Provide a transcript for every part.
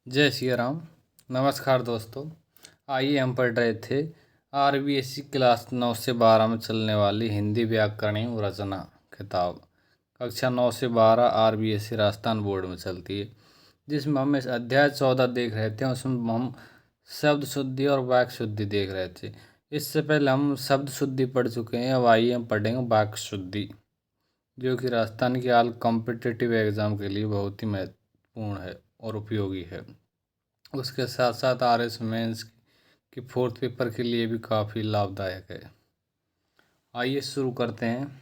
जय सिया राम। नमस्कार दोस्तों। आइए हम पढ़ रहे थे आरबीएससी क्लास 9 से 12 में चलने वाली हिंदी व्याकरण एवं रचना किताब कक्षा 9 से 12 आरबीएससी राजस्थान बोर्ड में चलती है, जिसमें हम इस अध्याय 14 देख रहे थे। उसमें हम शब्द शुद्धि और वाक्य शुद्धि देख रहे थे। इससे पहले हम शब्द शुद्धि पढ़ चुके हैं। अब आइए हम पढ़ेंगे वाक्य शुद्धि, जो कि राजस्थान के ऑल कॉम्पिटिटिव एग्जाम के लिए बहुत ही महत्वपूर्ण है और उपयोगी है। उसके साथ साथ आरएस मेंस की फोर्थ पेपर के लिए भी काफ़ी लाभदायक है। आइए शुरू करते हैं।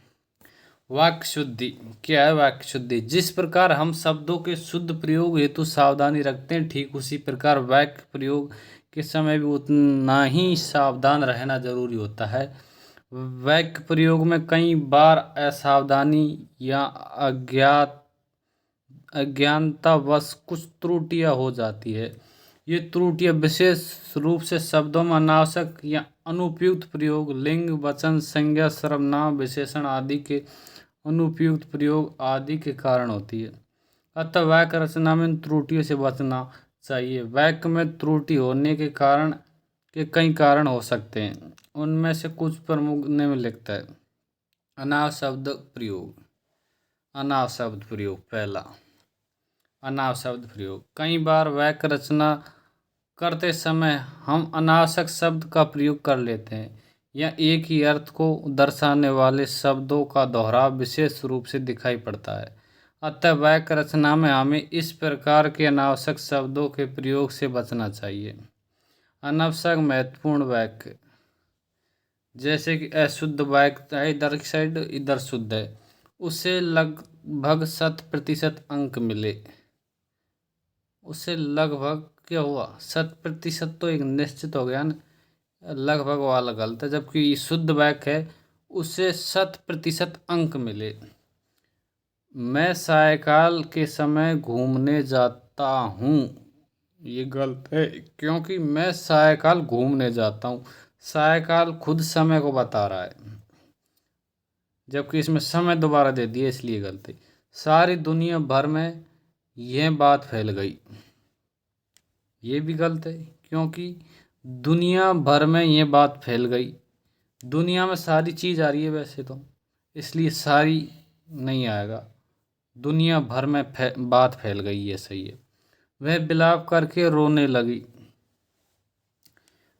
वाक्य शुद्धि क्या है? वाक्य शुद्धि जिस प्रकार हम शब्दों के शुद्ध प्रयोग हेतु सावधानी रखते हैं, ठीक उसी प्रकार वाक्य प्रयोग के समय भी उतना ही सावधान रहना जरूरी होता है। वाक्य प्रयोग में कई बार असावधानी या अज्ञानतावश कुछ त्रुटियां हो जाती है। ये त्रुटियां विशेष रूप से शब्दों में अनावश्यक या अनुपयुक्त प्रयोग, लिंग, वचन, संज्ञा, सर्वनाम, विशेषण आदि के अनुपयुक्त प्रयोग आदि के कारण होती है। अतः वाक्य रचना में इन त्रुटियों से बचना चाहिए। वाक्य में त्रुटि होने के कई कारण हो सकते हैं। उनमें से कुछ प्रमुख निम्नलिखित है। अनाव शब्द प्रयोग। अनाव शब्द प्रयोग पहला। अनाव शब्द प्रयोग कई बार वाक्य रचना करते समय हम अनावश्यक शब्द का प्रयोग कर लेते हैं या एक ही अर्थ को दर्शाने वाले शब्दों का दोहराव विशेष रूप से दिखाई पड़ता है। अतः वाक्य रचना में हमें इस प्रकार के अनावश्यक शब्दों के प्रयोग से बचना चाहिए। अनावश्यक महत्वपूर्ण वाक्य, जैसे कि अशुद्ध वाक्य इधर की साइड इधर शुद्ध है, उसे लगभग 100% अंक मिले। उससे लगभग क्या हुआ? 100% तो एक निश्चित हो गया ना, लगभग वाला गलत है। जबकि शुद्ध वाक्य है, उससे 100% अंक मिले। मैं सायकाल के समय घूमने जाता हूँ, ये गलत है, क्योंकि मैं सायकाल घूमने जाता हूँ। सायकाल खुद समय को बता रहा है, जबकि इसमें समय दोबारा दे दिया, इसलिए गलत है। सारी दुनिया भर में यह बात फैल गई, ये भी गलत है, क्योंकि दुनिया भर में ये बात फैल गई। दुनिया में सारी चीज़ आ रही है वैसे तो, इसलिए सारी नहीं आएगा। दुनिया भर में बात फैल गई, ये सही है। वह विलाप करके रोने लगी।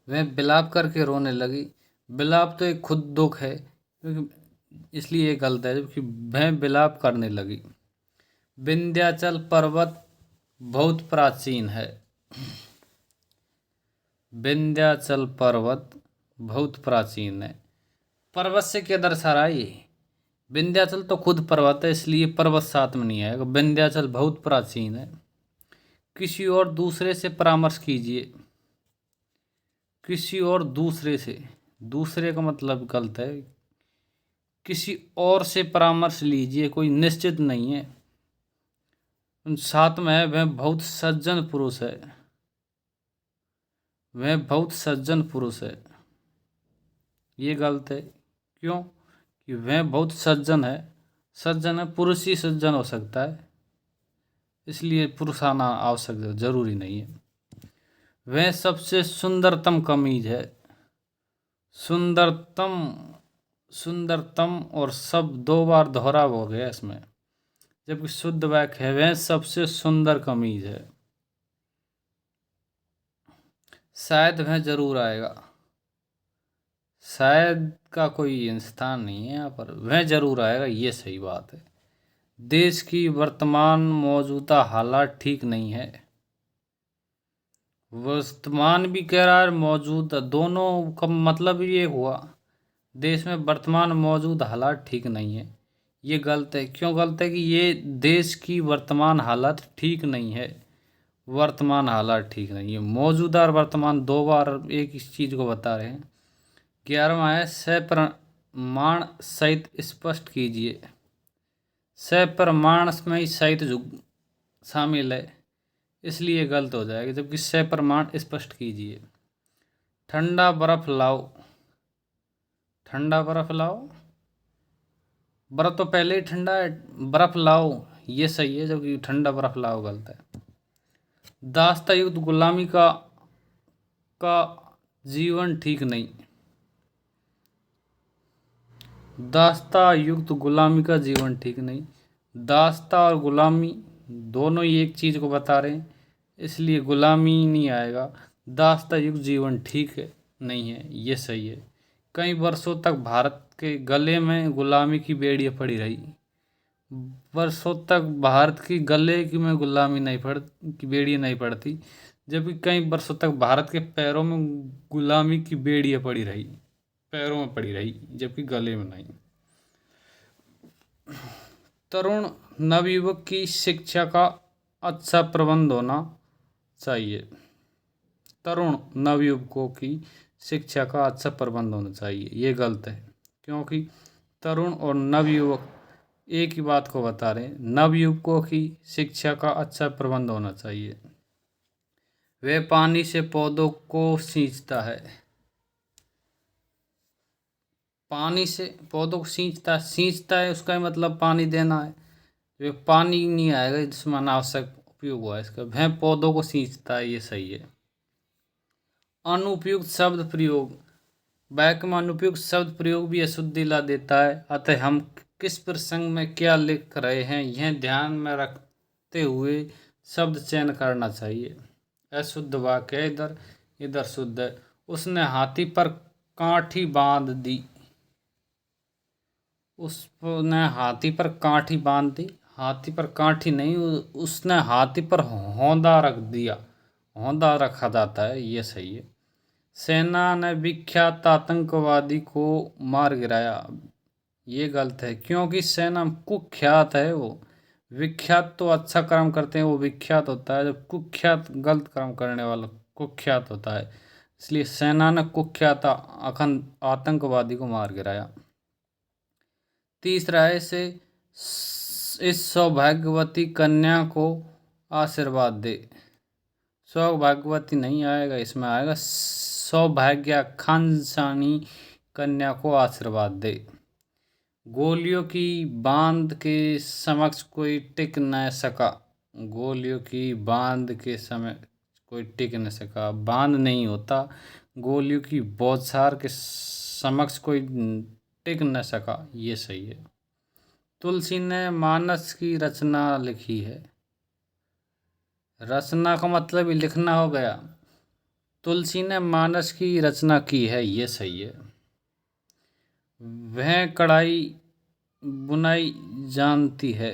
वह विलाप करके रोने लगी। विलाप तो एक खुद दुख है, इसलिए ये गलत है, जबकि वह विलाप करने लगी। विंध्याचल पर्वत बहुत प्राचीन है। विंध्याचल पर्वत बहुत प्राचीन है। पर्वत से क्या दर्शा रहा है ये? विंध्याचल तो खुद पर्वत है, इसलिए पर्वत साथ में नहीं आएगा। विंध्याचल बहुत प्राचीन है। किसी और दूसरे से परामर्श कीजिए। किसी और दूसरे से, दूसरे का मतलब गलत है। किसी और से परामर्श लीजिए, कोई निश्चित नहीं है। साथ में है वह बहुत सज्जन पुरुष है। वह बहुत सज्जन पुरुष है, ये गलत है। क्यों? कि वह बहुत सज्जन है। सज्जन है, पुरुष ही सज्जन हो सकता है, इसलिए पुरुष आना आवश्यक जरूरी नहीं है। वह सबसे सुंदरतम कमीज है। सुंदरतम, सुंदरतम और सब दो बार दोहरा हो गया इसमें, जबकि शुद्ध वाक्य है वह सबसे सुंदर कमीज है। शायद वह जरूर आएगा। शायद का कोई स्थान नहीं है यहाँ पर, वह जरूर आएगा, ये सही बात है। देश की वर्तमान मौजूदा हालात ठीक नहीं है। वर्तमान भी कह रहा है, मौजूदा, दोनों का मतलब ये हुआ। देश में वर्तमान मौजूद हालात ठीक नहीं है, ये गलत है। क्यों गलत है? कि ये देश की वर्तमान हालत ठीक नहीं है। वर्तमान हालात ठीक नहीं है, मौजूदा और वर्तमान दो बार एक इस चीज़ को बता रहे हैं। 11वां है सप्रमाण सहित स्पष्ट कीजिए। सप्रमाण में ही सहित शामिल है, इसलिए गलत हो जाएगा, जबकि सप्रमाण स्पष्ट कीजिए। ठंडा बर्फ लाओ। ठंडा बर्फ लाओ, बर्फ तो पहले ही ठंडा है, बर्फ लाओ ये सही है, जबकि ठंडा बर्फ लाओ गलत है। दासता युक्त गुलामी का जीवन ठीक नहीं। दासता युक्त गुलामी का जीवन ठीक नहीं। दासता और गुलामी दोनों ही एक चीज़ को बता रहे हैं, इसलिए गुलामी नहीं आएगा। दासता युक्त जीवन ठीक है नहीं है, ये सही है। कई वर्षों तक भारत के गले में गुलामी की बेड़ियाँ पड़ी रही। वर्षों तक भारत की गले की में गुलामी नहीं पड़ की बेड़ियाँ नहीं पड़ती, जबकि कई वर्षों तक भारत के पैरों में गुलामी की बेड़ियाँ पड़ी रही। पैरों में पड़ी रही जबकि गले में नहीं। तरुण नवयुवक की शिक्षा का अच्छा प्रबंध होना चाहिए। तरुण नवयुवकों की शिक्षा का अच्छा प्रबंध होना चाहिए, ये गलत है, क्योंकि तरुण और नवयुवक एक ही बात को बता रहे हैं। नवयुवकों की शिक्षा का अच्छा प्रबंध होना चाहिए। वह पानी से पौधों को सींचता है। पानी से पौधों को सींचता है, उसका ही मतलब पानी देना है। वे पानी नहीं आएगा जिसमें अनावश्यक उपयोग हुआ है इसका। वह पौधों को सींचता है, ये सही है। अनुपयुक्त शब्द प्रयोग। वाक्य में अनुपयुक्त शब्द प्रयोग भी अशुद्धि ला देता है, अतः हम किस प्रसंग में क्या लिख रहे हैं यह ध्यान में रखते हुए शब्द चयन करना चाहिए। अशुद्ध वाक्य है इधर, इधर शुद्ध है। उसने हाथी पर काठी बांध दी। उसने हाथी पर काठी बांध दी। हाथी पर काठी नहीं, उसने हाथी पर होंदा रख दिया। होंदा रखा जाता है, ये सही है। सेना ने विख्यात आतंकवादी को मार गिराया, ये गलत है, क्योंकि सेना कुख्यात है। वो विख्यात तो अच्छा कर्म करते हैं, वो विख्यात होता है, जब कुख्यात गलत कर्म करने वाला कुख्यात होता है। इसलिए सेना ने कुख्यात अखंड आतंकवादी को मार गिराया। तीसरा है इस सौभाग्यवती कन्या को आशीर्वाद दे। सौभाग्यवती नहीं आएगा, इसमें आएगा सौभाग्याकांक्षी कन्या को आशीर्वाद दे। गोलियों की बांध के समक्ष कोई टिक न सका। गोलियों की बांध के समय कोई टिक न सका, बांध नहीं होता। गोलियों की बौछार के समक्ष कोई टिक न सका, ये सही है। तुलसी ने मानस की रचना लिखी है। रचना का मतलब ही लिखना हो गया। तुलसी ने मानस की रचना की है, ये सही है। वह कढ़ाई बुनाई जानती है।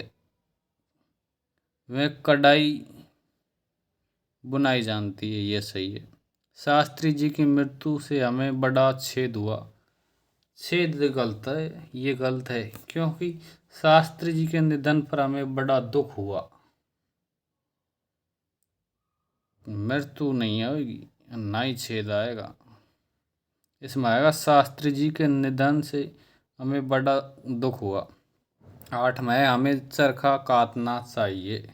वह कढ़ाई बुनाई जानती है, ये सही है। शास्त्री जी की मृत्यु से हमें बड़ा छेद हुआ। छेद गलत है, ये गलत है, क्योंकि शास्त्री जी के निधन पर हमें बड़ा दुख हुआ। मृत्यु नहीं होगी, ना ही छेद आएगा। इसमें आएगा शास्त्री जी के निधन से हमें बड़ा दुख हुआ। 8 में हमें चरखा काटना चाहिए।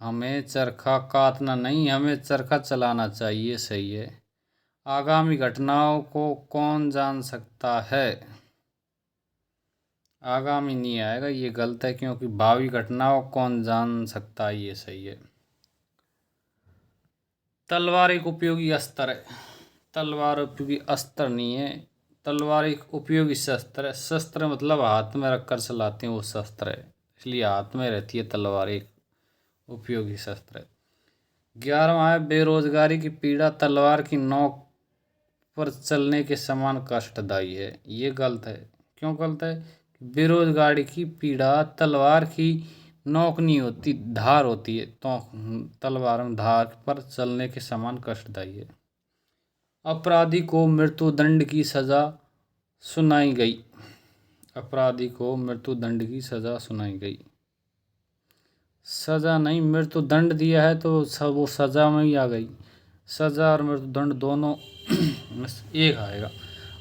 हमें चरखा काटना नहीं, हमें चरखा चलाना चाहिए, सही है। आगामी घटनाओं को कौन जान सकता है। आगामी नहीं आएगा, ये गलत है, क्योंकि भावी घटनाओं कौन जान सकता है, ये सही है। तलवार एक उपयोगी अस्त्र है। तलवार उपयोगी अस्त्र नहीं है। तलवार एक उपयोगी शस्त्र है। शस्त्र मतलब हाथ में रखकर चलाते हैं, वो शस्त्र है, इसलिए हाथ में रहती है तलवार, एक उपयोगी शस्त्र है। 11वां है बेरोजगारी की पीड़ा तलवार की नोक पर चलने के समान कष्टदायी है, ये गलत है। क्यों गलत है? बेरोजगारी की पीड़ा तलवार की नोक नहीं होती, धार होती है, तो तलवार में धार पर चलने के समान कष्टदायी है। अपराधी को मृत्युदंड की सजा सुनाई गई। अपराधी को मृत्युदंड की सजा सुनाई गई। सजा नहीं, मृत्युदंड दिया है तो सब वो सजा में ही आ गई। सजा और मृत्युदंड दोनों में से एक आएगा।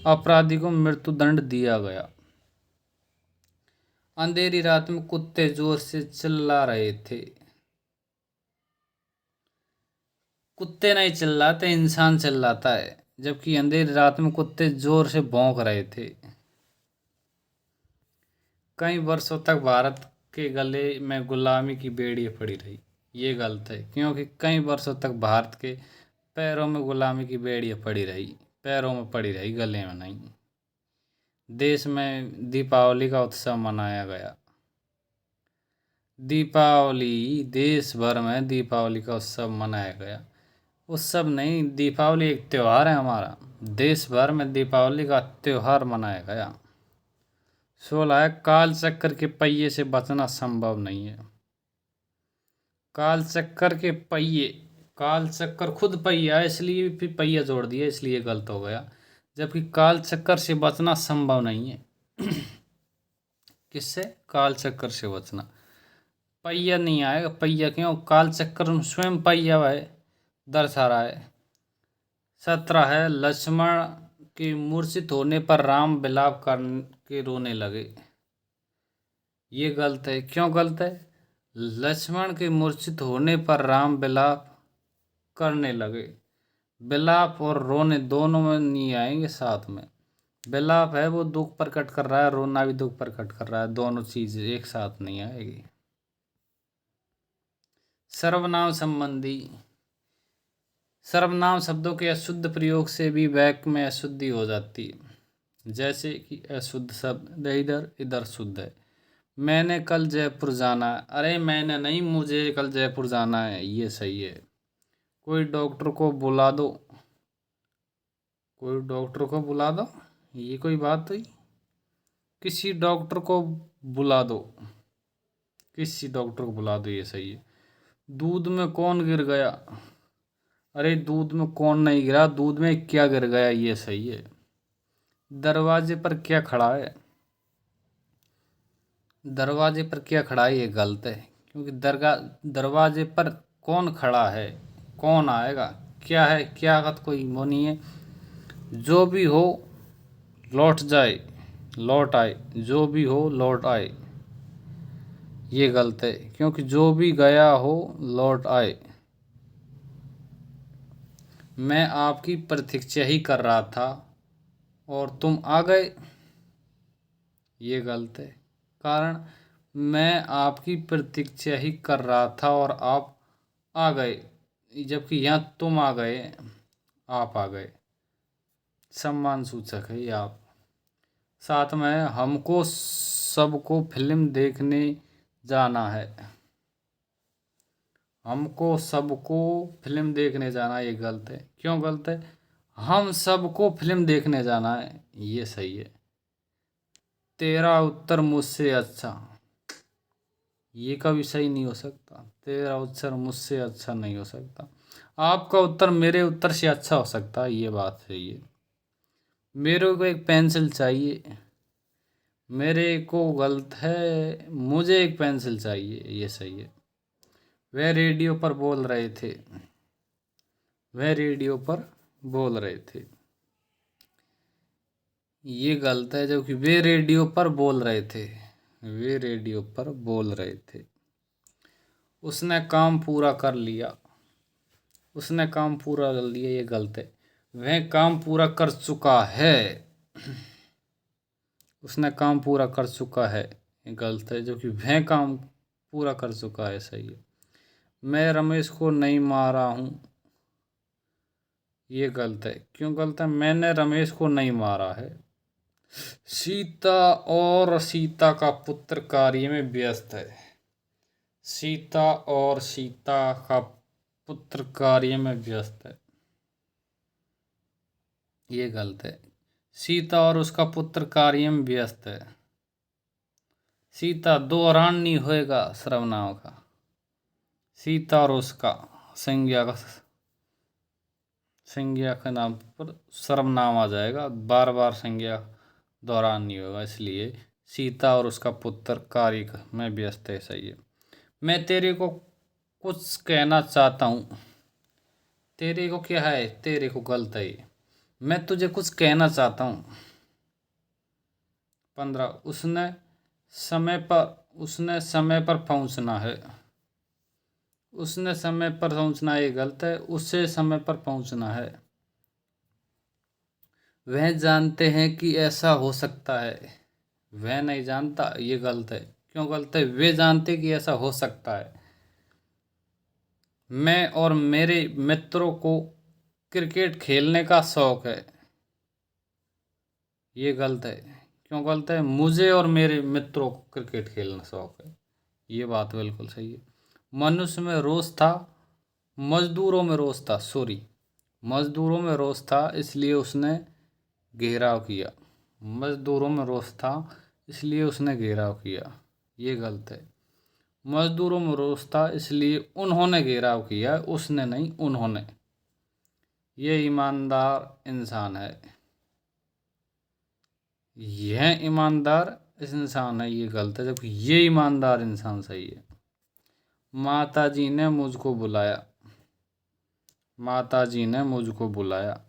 अपराधी को मृत्युदंड दिया गया। अंधेरी रात में कुत्ते जोर से चिल्ला रहे थे। कुत्ते नहीं चिल्लाते, इंसान चिल्लाता है, जबकि अंधेरी रात में कुत्ते जोर से भौंक रहे थे। कई वर्षों तक भारत के गले में गुलामी की बेड़ी पड़ी रही। ये गलत है, क्योंकि कई वर्षों तक भारत के पैरों में गुलामी की बेड़ियां पड़ी रही, पैरों में पड़ी रही, गले में नहीं। देश में दीपावली का उत्सव मनाया गया। दीपावली, देश भर में दीपावली का उत्सव मनाया गया। उत्सव नहीं, दीपावली एक त्योहार है हमारा। देश भर में दीपावली का त्योहार मनाया गया। 16 है, काल चक्र के पहिए से बचना संभव नहीं है। काल चक्र के पहिए, काल चक्र खुद पहिया है, इसलिए फिर पहिया जोड़ दिया, इसलिए गलत हो गया। जबकि काल चक्कर से बचना संभव नहीं है। किससे? काल चक्कर से बचना। पहिया नहीं आएगा, पहिया क्यों? काल चक्कर में स्वयं पहिया है, दर्शा रहा है। 17 है, लक्ष्मण के मूर्छित होने पर राम विलाप करके रोने लगे। ये गलत है। क्यों गलत है? लक्ष्मण के मूर्छित होने पर राम विलाप करने लगे। विलाप और रोने दोनों में नहीं आएंगे साथ में। विलाप है वो दुख प्रकट कर रहा है, रोना भी दुख प्रकट कर रहा है, दोनों चीज एक साथ नहीं आएगी। सर्वनाम संबंधी। सर्वनाम शब्दों के अशुद्ध प्रयोग से भी वाक्य में अशुद्धि हो जाती है। जैसे कि अशुद्ध शब्द इधर, इधर शुद्ध है। मैंने कल जयपुर जाना है, अरे मैंने नहीं, मुझे कल जयपुर जाना है, ये सही है। कोई डॉक्टर को बुला दो, कोई डॉक्टर को बुला दो, ये कोई बात हुई? किसी डॉक्टर को बुला दो, किसी डॉक्टर को बुला दो, ये सही है। दूध में कौन गिर गया, अरे दूध में कौन नहीं गिरा, दूध में क्या गिर गया, ये सही है। दरवाजे पर क्या खड़ा है, दरवाजे पर क्या खड़ा है, ये गलत है। क्योंकि दरवाजे पर कौन खड़ा है, कौन आएगा, क्या है, क्या का तो कोई वो नहीं है। जो भी हो लौट जाए, लौट आए, जो भी हो लौट आए, ये गलत है। क्योंकि जो भी गया हो लौट आए। मैं आपकी प्रतीक्षा ही कर रहा था और तुम आ गए, ये गलत है। कारण मैं आपकी प्रतीक्षा ही कर रहा था और आप आ गए, जबकि यहाँ तुम आ गए, आप आ गए, सम्मान सूचक है ये आप। साथ में हमको सबको फिल्म देखने जाना है। हमको सबको फिल्म देखने जाना, ये गलत है। क्यों गलत है? हम सबको फिल्म देखने जाना है, ये सही है। तेरा उत्तर मुझसे अच्छा, ये कभी सही नहीं हो सकता। तेरा उत्तर मुझसे अच्छा नहीं हो सकता। आपका उत्तर मेरे उत्तर से अच्छा हो सकता है, ये बात सही है। मेरे को एक पेंसिल चाहिए, मेरे को गलत है, मुझे एक पेंसिल चाहिए, ये सही है। वह रेडियो पर बोल रहे थे, वह रेडियो पर बोल रहे थे, ये गलत है। जबकि वे रेडियो पर बोल रहे थे, वे रेडियो पर बोल रहे थे। उसने काम पूरा कर लिया, उसने काम पूरा कर लिया, ये गलत है। वह काम पूरा कर चुका है, उसने काम पूरा कर चुका है, ये गलत है। जो कि वह काम पूरा कर चुका है, सही है। मैं रमेश को नहीं मारा हूँ, ये गलत है। क्यों गलत है? मैंने रमेश को नहीं मारा है। सीता और सीता का पुत्र कार्य में व्यस्त है। सीता और सीता का पुत्र कार्य में व्यस्त है, ये गलत है। सीता और उसका पुत्र कार्य में व्यस्त है। सीता दोहरान नहीं होएगा सर्वनाम का। सीता और उसका संज्ञा का, संज्ञा के नाम पर सर्वनाम आ जाएगा, बार बार संज्ञा दोहरान नहीं होगा, इसलिए सीता और उसका पुत्र कार्य में व्यस्त है, सही है। मैं तेरे को कुछ कहना चाहता हूँ, तेरे को क्या है, तेरे को गलत है ये। मैं तुझे कुछ कहना चाहता हूँ। 15, उसने समय पर पहुँचना है, उसने समय पर पहुँचना, ये गलत है। उससे समय पर पहुँचना है। वह जानते हैं कि ऐसा हो सकता है, वह नहीं जानता, ये गलत है। क्यों गलत है? वे जानते कि ऐसा हो सकता है, मैं और मेरे मित्रों को क्रिकेट खेलने का शौक है। ये गलत है। क्यों गलत है? मुझे और मेरे मित्रों को क्रिकेट खेलना शौक है। ये बात बिल्कुल सही है। मनुष्य में रोष था, मजदूरों में रोष था, सॉरी, मजदूरों में रोष था इसलिए उसने घेराव किया। मजदूरों में रोष था इसलिए उसने घेराव किया। ये गलत है। मजदूरों में रोष था इसलिए उन्होंने घेराव किया, उसने नहीं, उन्होंने। ये ईमानदार इंसान है। यह ईमानदार इंसान है, ये गलत है, जबकि ये ईमानदार इंसान सही है। माता जी ने मुझको बुलाया। माता जी ने मुझको बुलाया।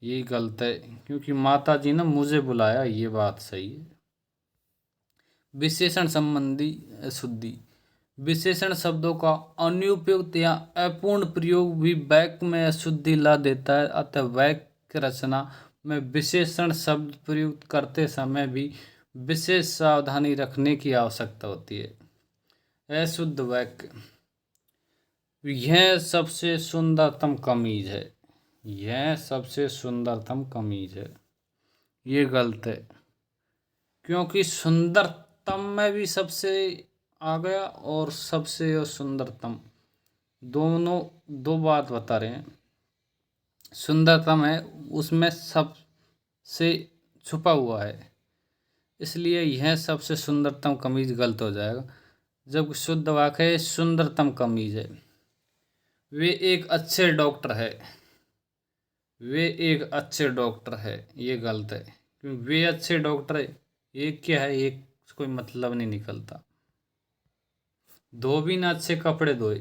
ये गलत है, क्योंकि माता जी ने मुझे बुलाया, ये बात सही है। विशेषण संबंधी अशुद्धि। विशेषण शब्दों का अनुपयुक्त या अपूर्ण प्रयोग भी वाक्य में अशुद्धि ला देता है, अतः वाक्य रचना में विशेषण शब्द प्रयुक्त करते समय भी विशेष सावधानी रखने की आवश्यकता होती है। अशुद्ध वाक्य। यह सबसे सुंदरतम कमीज है। यह सबसे सुंदरतम कमीज है। ये गलत है, क्योंकि सुंदरतम में भी सबसे आ गया और सबसे और सुंदरतम दोनों दो बात बता रहे हैं। सुंदरतम है, उसमें सबसे छुपा हुआ है, इसलिए यह सबसे सुंदरतम कमीज गलत हो जाएगा। जब शुद्ध वाक्य है सुंदरतम कमीज है। वे एक अच्छे डॉक्टर है। वे एक अच्छे डॉक्टर है, ये गलत है, क्योंकि वे अच्छे डॉक्टर है, एक क्या है, एक कोई मतलब नहीं निकलता। धोबी ने अच्छे कपड़े धोए।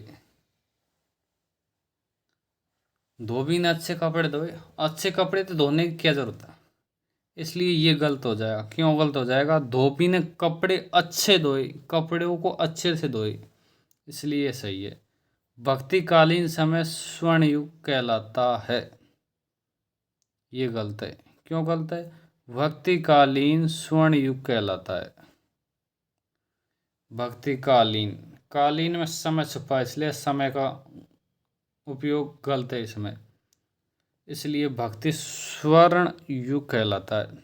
धोबी ने अच्छे कपड़े धोए, अच्छे कपड़े तो धोने की क्या जरूरत है, इसलिए ये गलत हो जाएगा। क्यों गलत हो जाएगा? धोबी ने कपड़े अच्छे धोए, कपड़ों को अच्छे से धोए, इसलिए ये सही है। भक्तिकालीन समय स्वर्ण युग कहलाता है। ये गलत है। क्यों गलत है? भक्तिकालीन स्वर्ण युग कहलाता है। भक्तिकालीन, कालीन में समय छुपा है, इसलिए समय का उपयोग गलत है इसमें, इसलिए भक्ति स्वर्ण युग कहलाता है।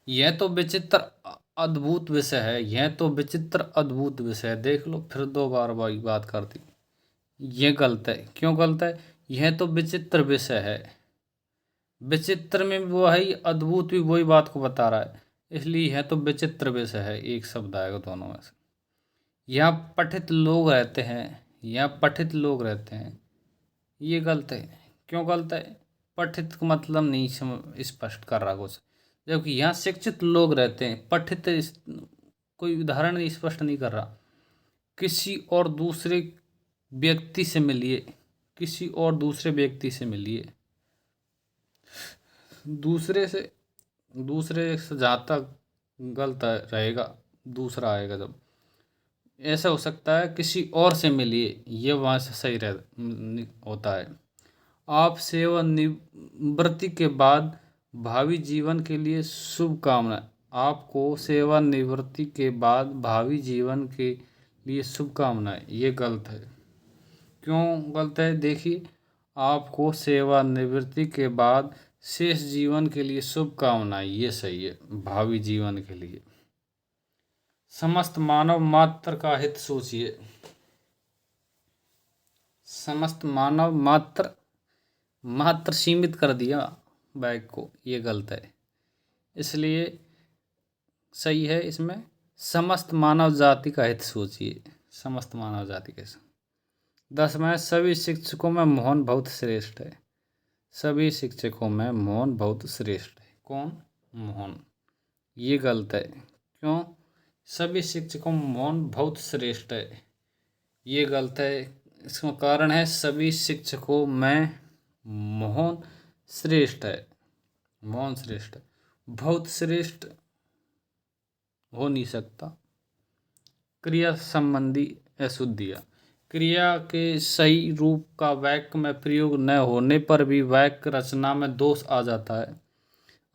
यह तो विचित्र अद्भुत विषय है। यह तो विचित्र अद्भुत विषय है। देख लो, फिर दो बार वही बात कर दी। ये गलत है। क्यों गलत है? यह तो विचित्र विषय है। विचित्र में भी वही, अद्भुत भी वही बात को बता रहा है, इसलिए यह तो विचित्र विषय है। एक शब्द आएगा दोनों में से। यहाँ पठित लोग रहते हैं। यहाँ पठित लोग रहते हैं, ये गलत है। क्यों गलत है? पठित का मतलब नहीं स्पष्ट कर रहा कुछ, जबकि यहाँ शिक्षित लोग रहते हैं। पठित कोई उदाहरण नहीं स्पष्ट नहीं कर रहा। किसी और दूसरे व्यक्ति से मिलिए। किसी और दूसरे व्यक्ति से मिलिए। दूसरे से जहाँ तक गलत रहेगा, दूसरा आएगा जब। ऐसा हो सकता है किसी और से मिलिए, ये वहाँ से सही होता है। आप सेवानिवृत्ति के बाद भावी जीवन के लिए शुभकामनाएं। आपको सेवानिवृत्ति के बाद भावी जीवन के लिए शुभकामनाएं, ये गलत है। क्यों गलत है? देखिए, आपको सेवानिवृत्ति के बाद शेष जीवन के लिए शुभकामनाएं, ये सही है, भावी जीवन के लिए। समस्त मानव मात्र का हित सोचिए। समस्त मानव मात्र, मात्र सीमित कर दिया बैग को, ये गलत है, इसलिए सही है इसमें समस्त मानव जाति का हित सोचिए। समस्त मानव जाति के। 10वां, सभी शिक्षकों में मोहन बहुत श्रेष्ठ है। सभी शिक्षकों में मोहन बहुत श्रेष्ठ है। कौन? मोहन। ये गलत है। क्यों? सभी शिक्षकों में मोहन बहुत श्रेष्ठ है, ये गलत है। इसका कारण है सभी शिक्षकों में मोहन श्रेष्ठ है। मोहन श्रेष्ठ है, बहुत श्रेष्ठ हो नहीं सकता। क्रिया संबंधी अशुद्धियाँ। क्रिया के सही रूप का वाक्य में प्रयोग न होने पर भी वाक्य रचना में दोष आ जाता है,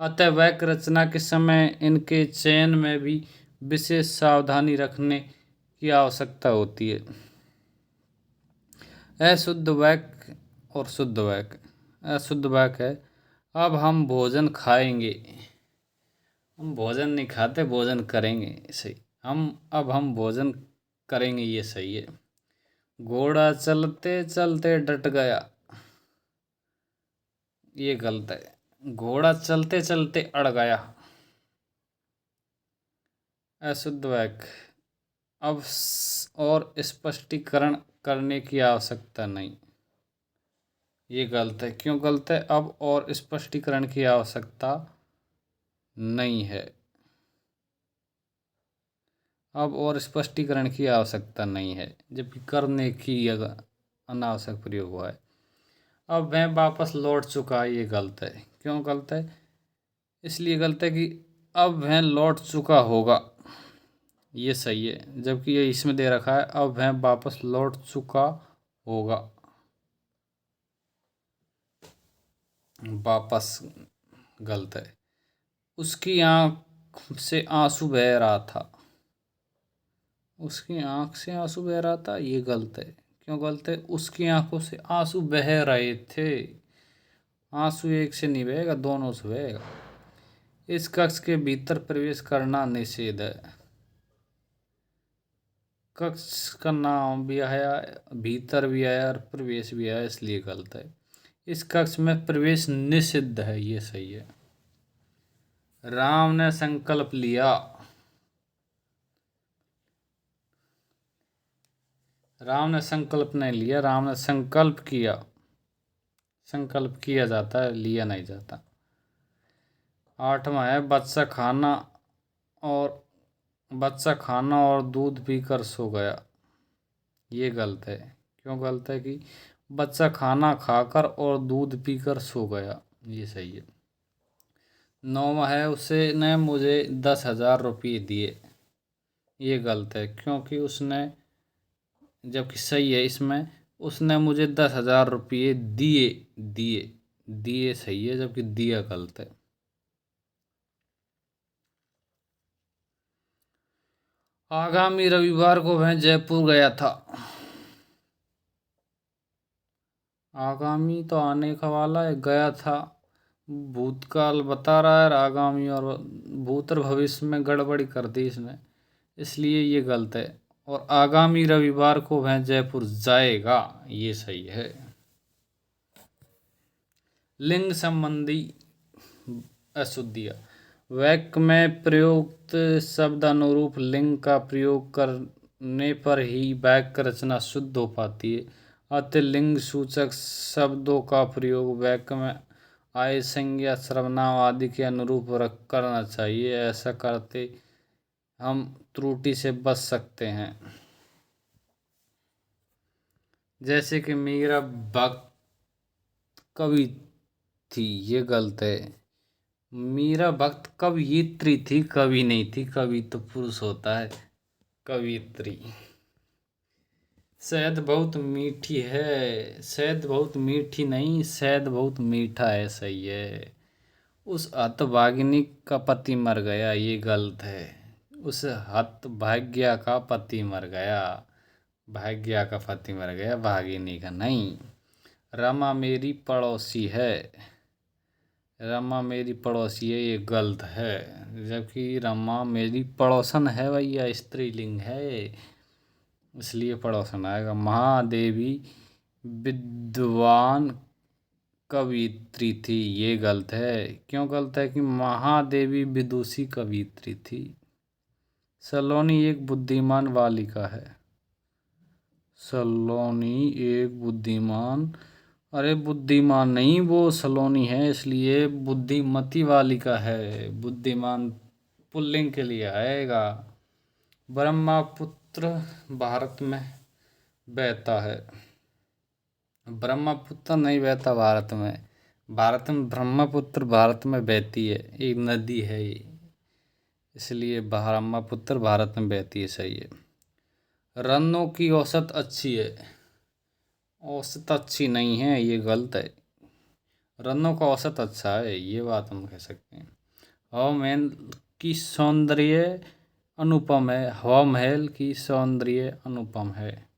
अतः वाक्य रचना के समय इनके चयन में भी विशेष सावधानी रखने की आवश्यकता होती है। अशुद्ध वाक्य और शुद्ध वाक्य। अशुद्ध वाक्य है अब हम भोजन खाएंगे, हम भोजन नहीं खाते, भोजन करेंगे, सही। हम भोजन करेंगे, ये सही है। घोड़ा चलते चलते डट गया, ये गलत है। घोड़ा चलते चलते अड़ गया। अशुद्ध वाक्य अब और स्पष्टीकरण करने की आवश्यकता नहीं, ये गलत है। क्यों गलत है? अब और स्पष्टीकरण की आवश्यकता नहीं है। अब और स्पष्टीकरण की आवश्यकता नहीं है, जबकि करने की अनावश्यक प्रयोग हुआ है। अब वह वापस लौट चुका, ये गलत है। क्यों गलत है? इसलिए गलत है कि अब वह लौट चुका होगा, ये सही है। जबकि ये इसमें दे रखा है अब वह वापस लौट चुका होगा, वापस गलत है। उसकी आंख से आंसू बह रहा था, उसकी आंख से आंसू बह रहा था, ये गलत है। क्यों गलत है? उसकी आंखों से आंसू बह रहे थे। आंसू एक से नहीं बहेगा, दोनों से बहेगा। इस कक्ष के भीतर प्रवेश करना निषेध है। कक्ष का नाम भी आया, भीतर भी आया और प्रवेश भी आया, इसलिए गलत है। इस कक्ष में प्रवेश निषिद्ध है, ये सही है। राम ने संकल्प लिया, राम ने संकल्प नहीं लिया, राम ने संकल्प किया। संकल्प किया जाता है, लिया नहीं जाता। 8वां है बच्चा खाना और दूध पीकर सो गया, ये गलत है। क्यों गलत है? कि बच्चा खाना खाकर और दूध पीकर सो गया, ये सही है। 9वां है उसने मुझे 10,000 रुपये दिए, ये गलत है। क्योंकि उसने, जबकि सही है इसमें, उसने मुझे 10,000 रुपये दिए, दिए, दिए सही है, जबकि दिया गलत है। आगामी रविवार को वह जयपुर गया था। आगामी तो आने का वाला है, गया था भूतकाल बता रहा है, आगामी और भूत और भविष्य में गड़बड़ी कर दी इसने, इसलिए ये गलत है। और आगामी रविवार को वह जयपुर जाएगा, ये सही है। लिंग संबंधी अशुद्धियाँ। वाक्य में प्रयुक्त शब्दानुरूप लिंग का प्रयोग करने पर ही वाक्य रचना शुद्ध हो पाती है। अतः लिंग सूचक शब्दों का प्रयोग वाक्य में आय संज्ञा सर्वनाम आदि के अनुरूप करना चाहिए। ऐसा करते हम त्रुटि से बच सकते हैं। जैसे कि मेरा भक्त कवि थी, ये गलत है। मीरा भक्त कवयित्री थी, कवि नहीं थी। कवि तो पुरुष होता है, कवयित्री। शहद बहुत मीठी है, शहद बहुत मीठी नहीं, शहद बहुत मीठा है, सही है। उस हतभागिनी का पति मर गया, ये गलत है। उस हतभाग्या का पति मर गया, भाग्या का पति मर गया, भागिनी का नहीं। रमा मेरी पड़ोसी है, रमा मेरी पड़ोसी है, ये गलत है। जबकि रमा मेरी पड़ोसन है भैया, स्त्रीलिंग है, इसलिए पड़ोसन आएगा। महादेवी विद्वान कवियत्री थी, ये गलत है। क्यों गलत है? कि महादेवी विदुषी कवियत्री थी। सलोनी एक बुद्धिमान बालिका है, सलोनी एक बुद्धिमान, अरे बुद्धिमान नहीं, वो सलोनी है, इसलिए बुद्धिमती बालिका है। बुद्धिमान पुल्लिंग के लिए आएगा। ब्रह्मपुत्र भारत में बहता है, ब्रह्मपुत्र नहीं बहता भारत में, भारत में ब्रह्मपुत्र भारत में बहती है, एक नदी है ये, इसलिए ब्रह्मपुत्र भारत में बहती है, सही है। रनों की औसत अच्छी है, औसत अच्छी नहीं है, ये गलत है। रनों का औसत अच्छा है, ये बात हम कह सकते हैं। हवा महल की सौंदर्य अनुपम है, हवा महल की सौंदर्य अनुपम है,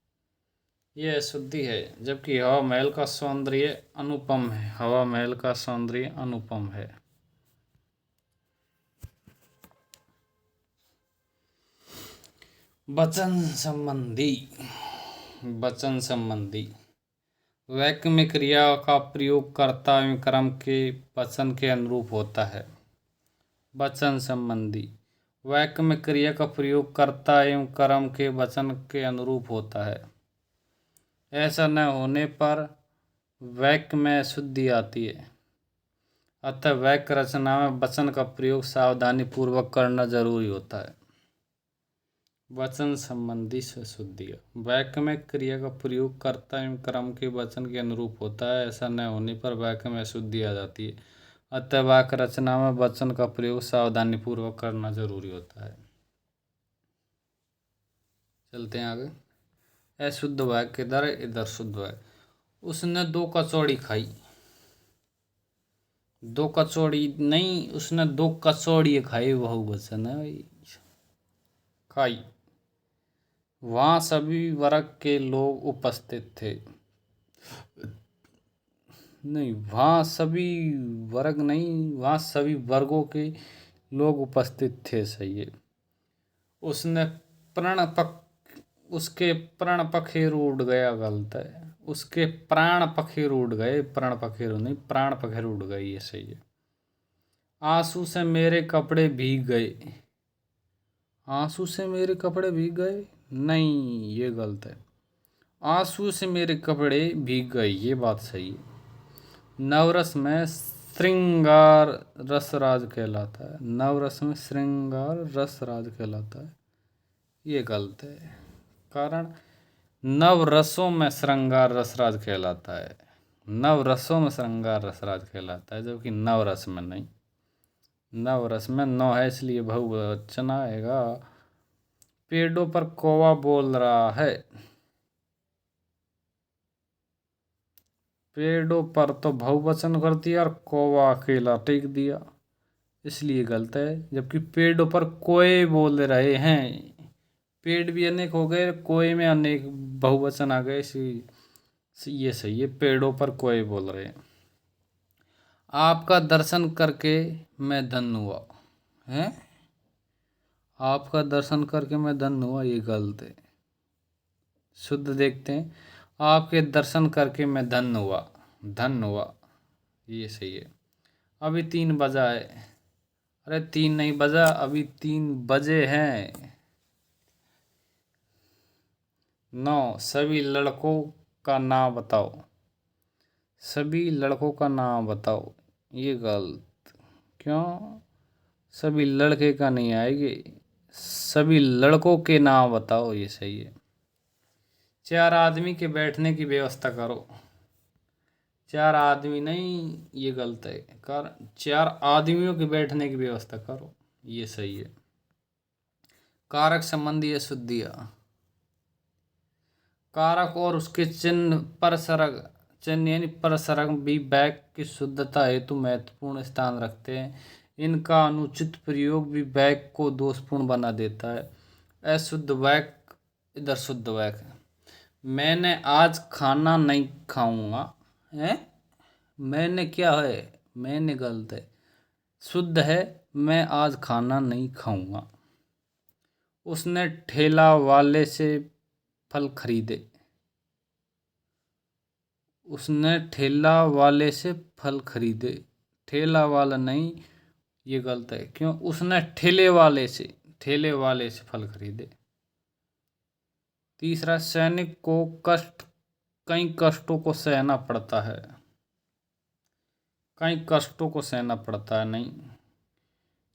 ये अशुद्धि है। जबकि हवा महल का सौंदर्य अनुपम है। हवा महल का सौंदर्य अनुपम है। वचन संबंधी। वचन संबंधी वाक्य में क्रिया का प्रयोग कर्ता एवं कर्म के वचन के अनुरूप होता है। वचन संबंधी वाक्य में क्रिया का प्रयोग कर्ता एवं कर्म के वचन के अनुरूप होता है। ऐसा न होने पर वाक्य में अशुद्धि आती है। अतः वाक्य रचना में वचन का प्रयोग सावधानी पूर्वक करना जरूरी होता है। वचन संबंधी अशुद्धि वाक्य में क्रिया का प्रयोग कर्ता एवं कर्म के वचन के अनुरूप होता है। ऐसा न होने पर वाक्य में अशुद्धि आ जाती है। अतः वाक्य रचना में वचन का प्रयोग सावधानी पूर्वक करना जरूरी होता है। चलते हैं आगे। अशुद्ध वाक्य इधर, इधर शुद्ध वाक्य। उसने 2 कचौड़ी खाई। 2 कचौड़ी नहीं, उसने 2 कचौड़ी खाई, बहुवचन है भाई। खाई। वहाँ सभी वर्ग के लोग उपस्थित थे। नहीं, वहाँ सभी वर्ग नहीं, वहाँ सभी वर्गों के लोग उपस्थित थे। सही है। उसने प्रण पक उसके प्रण पखेरु उड़ गया, गलत है। उसके प्राण पखेरु उड़ गए, प्रण पखेरु नहीं, प्राण पखेरु उड़ गए, ये सही है। आंसू से मेरे कपड़े भीग गए। आंसू से मेरे कपड़े भीग गए, नहीं, ये गलत है। आंसू से मेरे कपड़े भीग गए, ये बात सही है। नवरस में श्रृंगार रसराज कहलाता है। नवरस में श्रृंगार रसराज कहलाता है, ये गलत है। कारण नवरसों में श्रृंगार रसराज कहलाता है। नवरसों में श्रृंगार रसराज कहलाता है, जबकि नवरस में नहीं। नवरस में नौ है, इसलिए बहुवचन आएगा। पेड़ों पर कौवा बोल रहा है। पेड़ों पर तो बहुवचन कर दिया और कौवा अकेला टिक दिया, इसलिए गलत है। जबकि पेड़ों पर कोए बोल रहे हैं। पेड़ भी अनेक हो गए, कोए में अनेक बहुवचन आ गए, ये सही है। पेड़ों पर कोए बोल रहे हैं। आपका दर्शन करके मैं धन्य हुआ। हैं? आपका दर्शन करके मैं धन्य हुआ, ये गलत है। शुद्ध देखते हैं। आपके दर्शन करके मैं धन्य हुआ। धन्य हुआ, ये सही है। अभी 3 बजा है। अरे 3 नहीं बजा, अभी 3 बजे हैं। 9, सभी लड़कों का नाम बताओ। सभी लड़कों का नाम बताओ, ये गलत। क्यों? सभी लड़के का नहीं आएगी, सभी लड़कों के नाम बताओ, ये सही है। 4 आदमी के बैठने की व्यवस्था करो। 4 आदमी नहीं, ये गलत है। 4 आदमियों के बैठने की व्यवस्था करो, ये सही है। कारक संबंधी अशुद्धियाँ। कारक और उसके चिन्ह परसरग, चिन्ह यानी परसरग भी वाक्य की शुद्धता हेतु महत्वपूर्ण स्थान रखते हैं। इनका अनुचित प्रयोग भी वाक्य को दोषपूर्ण बना देता है। अशुद्ध वाक्य, इधर शुद्ध वाक्य। मैंने आज खाना नहीं खाऊंगा। है? मैंने क्या है? मैंने गलत है। शुद्ध है, मैं आज खाना नहीं खाऊंगा। उसने ठेला वाले से फल खरीदे। उसने ठेला वाले से फल खरीदे, ठेला वाला नहीं, ये गलत है। क्यों? उसने ठेले वाले से फल खरीदे। तीसरा, सैनिक को कई कष्टों को सहना पड़ता है। कई कष्टों को सहना पड़ता है, नहीं,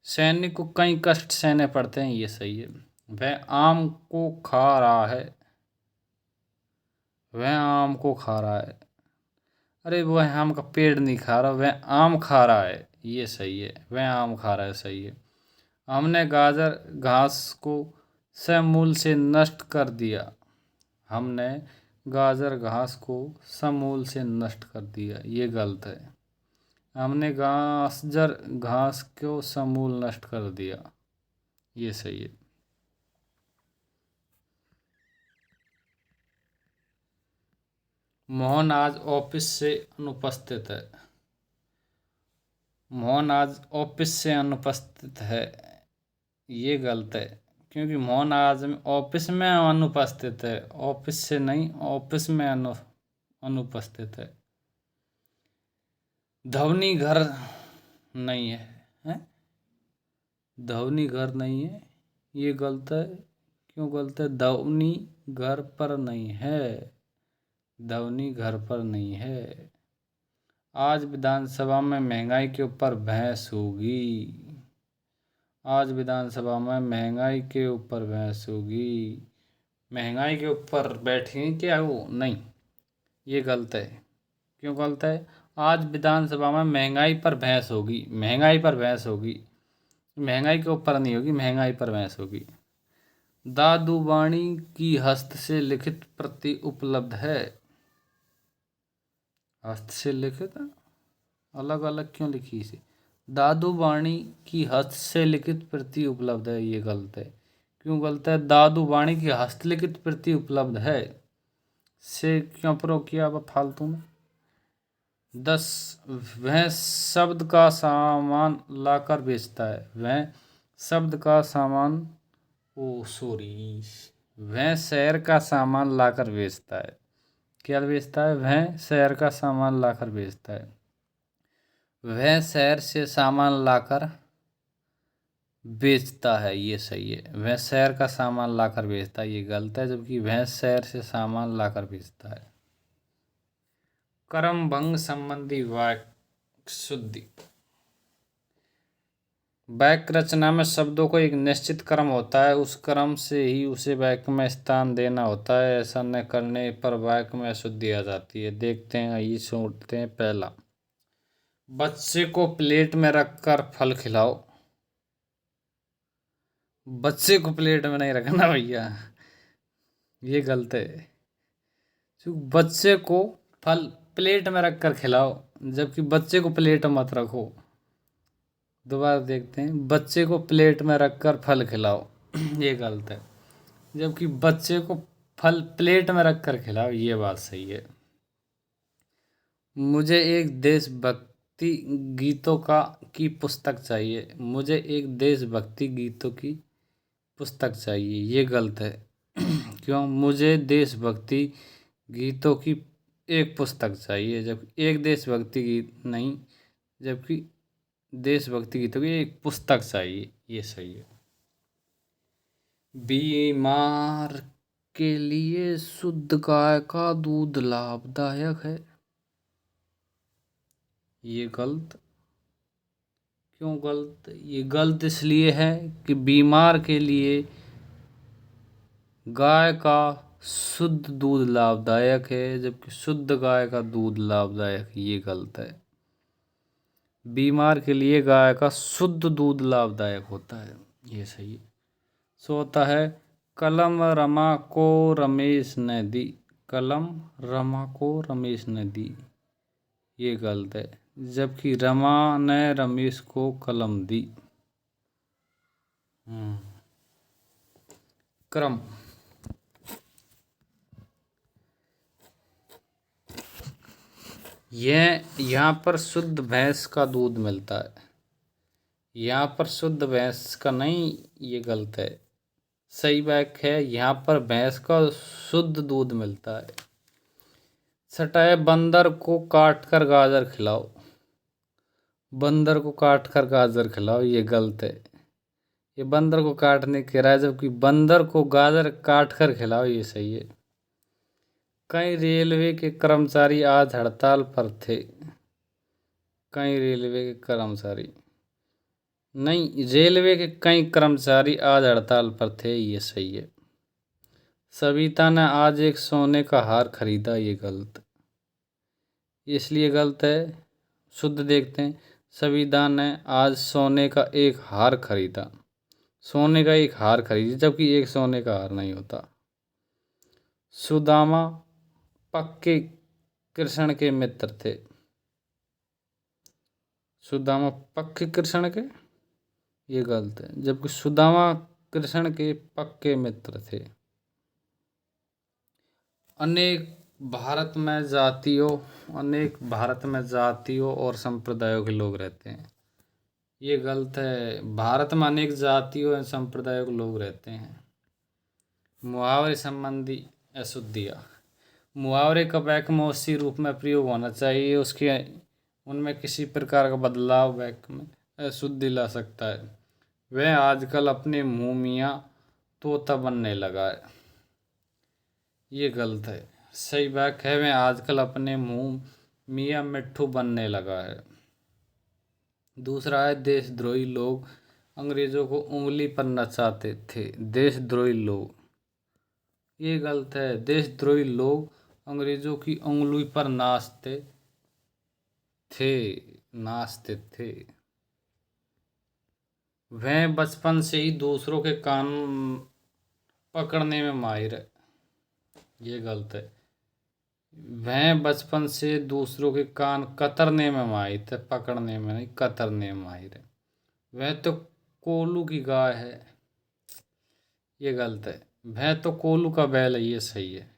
सैनिक को कई कष्ट सहने पड़ते हैं, ये सही है। वह आम को खा रहा है। वह आम को खा रहा है। अरे वह आम का पेड़ नहीं खा रहा, वह आम खा रहा है, ये सही है। वह आम खा रहा है, सही है। हमने गाजर घास को समूल से नष्ट कर दिया। हमने गाजर घास को समूल से नष्ट कर दिया, ये गलत है। हमने गाजर घास को समूल नष्ट कर दिया, ये सही है। मोहन आज ऑफिस से अनुपस्थित है। मोहन आज ऑफिस से अनुपस्थित है, ये गलत है, क्योंकि मोहन आज ऑफिस में अनुपस्थित है, ऑफिस से नहीं, ऑफिस में अनुपस्थित है। धवनी घर नहीं है, हैं? धवनी घर नहीं है, ये गलत है। क्यों गलत है? धवनी घर पर नहीं है, धवनी घर पर नहीं है। आज विधानसभा में महंगाई के ऊपर बहस होगी। आज विधानसभा में महंगाई के ऊपर बहस होगी। महंगाई के ऊपर बैठेंगे क्या वो? नहीं, ये गलत है। क्यों गलत है? आज विधानसभा में महंगाई पर बहस होगी, महंगाई पर बहस होगी, महंगाई के ऊपर नहीं होगी, महंगाई पर बहस होगी। दादू वाणी की हस्त से लिखित प्रति उपलब्ध है। हस्त से लिखित अलग अलग क्यों लिखी इसे? दादू वाणी की हस्त से लिखित प्रति उपलब्ध है, ये गलत है। क्यों गलत है? दादू वाणी की हस्तलिखित प्रति उपलब्ध है से क्यों प्रयोग किया अब फालतू में? 10 वह शब्द का सामान लाकर बेचता है। वह शब्द का सामान, ओ सॉरी, वह शहर का सामान लाकर बेचता है। क्या बेचता है? वह शहर का सामान लाकर बेचता है। वह शहर से सामान लाकर बेचता है, ये सही है। वह शहर का सामान लाकर बेचता है, ये गलत है, जबकि वह शहर से सामान लाकर बेचता है। कर्म भंग संबंधी वाक्य शुद्धि। वाक्य रचना में शब्दों को एक निश्चित क्रम होता है, उस क्रम से ही उसे वाक्य में स्थान देना होता है। ऐसा न करने पर वाक्य में अशुद्धि आ जाती है। देखते हैं, आइए सुनते हैं। पहला, बच्चे को प्लेट में रखकर फल खिलाओ। बच्चे को प्लेट में नहीं रखना भैया, ये गलत है। बच्चे को फल प्लेट में रखकर खिलाओ, जबकि बच्चे को प्लेट मत रखो। दोबारा देखते हैं, बच्चे को प्लेट में रखकर फल खिलाओ, ये गलत है, जबकि बच्चे को फल प्लेट में रखकर खिलाओ, ये बात सही है। मुझे एक देशभक्ति गीतों की पुस्तक चाहिए। मुझे एक देशभक्ति गीतों की पुस्तक चाहिए, ये गलत है। क्यों? मुझे देशभक्ति गीतों की एक पुस्तक चाहिए, जब एक देशभक्ति गीत नहीं, जबकि देशभक्ति गीतों की एक पुस्तक चाहिए, ये सही है। बीमार के लिए शुद्ध गाय का दूध लाभदायक है, ये गलत। क्यों गलत? ये गलत इसलिए है कि बीमार के लिए गाय का शुद्ध दूध लाभदायक है, जबकि शुद्ध गाय का दूध लाभदायक, ये गलत है। बीमार के लिए गाय का शुद्ध दूध लाभदायक होता है, ये सही है। सो होता है, कलम रमा को रमेश ने दी। कलम रमा को रमेश ने दी, ये गलत है, जबकि रमा ने रमेश को कलम दी। क्रम। यहाँ पर शुद्ध भैंस का दूध मिलता है, यहाँ पर शुद्ध भैंस का नहीं, ये गलत है। सही वाक्य है, यहाँ पर भैंस का शुद्ध दूध मिलता है। छठा है, बंदर को काट कर गाजर खिलाओ। बंदर को काट कर गाजर खिलाओ, ये गलत है। ये बंदर को काटने कह रहा है, जबकि बंदर को गाजर काट कर खिलाओ, ये सही है। कई रेलवे के कर्मचारी आज हड़ताल पर थे। कई रेलवे के कर्मचारी नहीं, रेलवे के कई कर्मचारी आज हड़ताल पर थे, ये सही है। सविता ने आज एक सोने का हार खरीदा, ये गलत, इसलिए गलत है। शुद्ध देखते हैं, सविता ने आज सोने का एक हार खरीदा। सोने का एक हार खरीदी, जबकि एक सोने का हार नहीं होता। सुदामा पक्के कृष्ण के मित्र थे। सुदामा पक्के कृष्ण के, ये गलत है, जबकि सुदामा कृष्ण के पक्के मित्र थे। अनेक भारत में जातियों और संप्रदायों के लोग रहते हैं। ये गलत है। भारत में अनेक जातियों और संप्रदायों के लोग रहते हैं। मुहावरे संबंधी अशुद्धियाँ। मुहावरे का वाक्य में उसी रूप में प्रयोग होना चाहिए, उसके उनमें किसी प्रकार का बदलाव वाक्य में अशुद्धि ला सकता है। वह आजकल अपने मुँह मियाँ तोता बनने लगा है। ये गलत है। सही वाक्य है, वह आजकल अपने मुँह मियाँ मिट्ठू बनने लगा है। दूसरा है देशद्रोही लोग अंग्रेजों को उंगली पर नचाते थे। देशद्रोही लोग, ये गलत है। देशद्रोही लोग अंग्रेजों की उंगली पर नाचते थे। वह बचपन से ही दूसरों के कान पकड़ने में माहिर है। ये गलत है। वह बचपन से दूसरों के कान कतरने में माहिर है, पकड़ने में नहीं, कतरने में माहिर है। वह तो कोलू की गाय है। ये गलत है। वह तो कोलू का बैल है। ये सही है।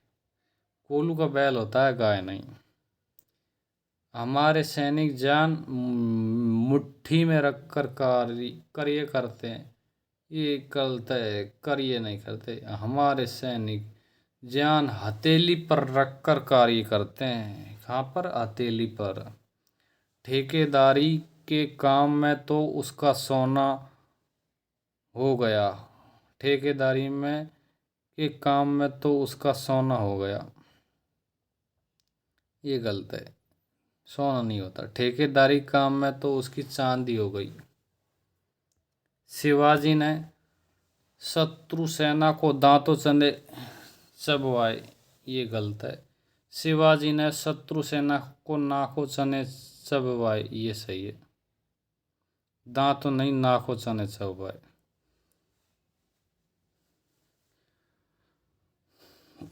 कोलू का बैल होता है, गाय नहीं। हमारे सैनिक जान मुट्ठी में रखकर कार्य करते हैं। ये गलत है। कार्य नहीं करते। हमारे सैनिक जान हथेली पर रखकर कार्य करते हैं। कहाँ पर? हथेली पर। ठेकेदारी के काम में तो उसका सोना हो गया। ठेकेदारी में के काम में तो उसका सोना हो गया। ये गलत है। सोना नहीं होता। ठेकेदारी काम में तो उसकी चांदी हो गई। शिवाजी ने शत्रु सेना को दांतों चने चबवाए। ये गलत है। शिवाजी ने शत्रु सेना को नाकों चने चबवाए। ये सही है। दांतों नहीं, नाकों चने चबवाए।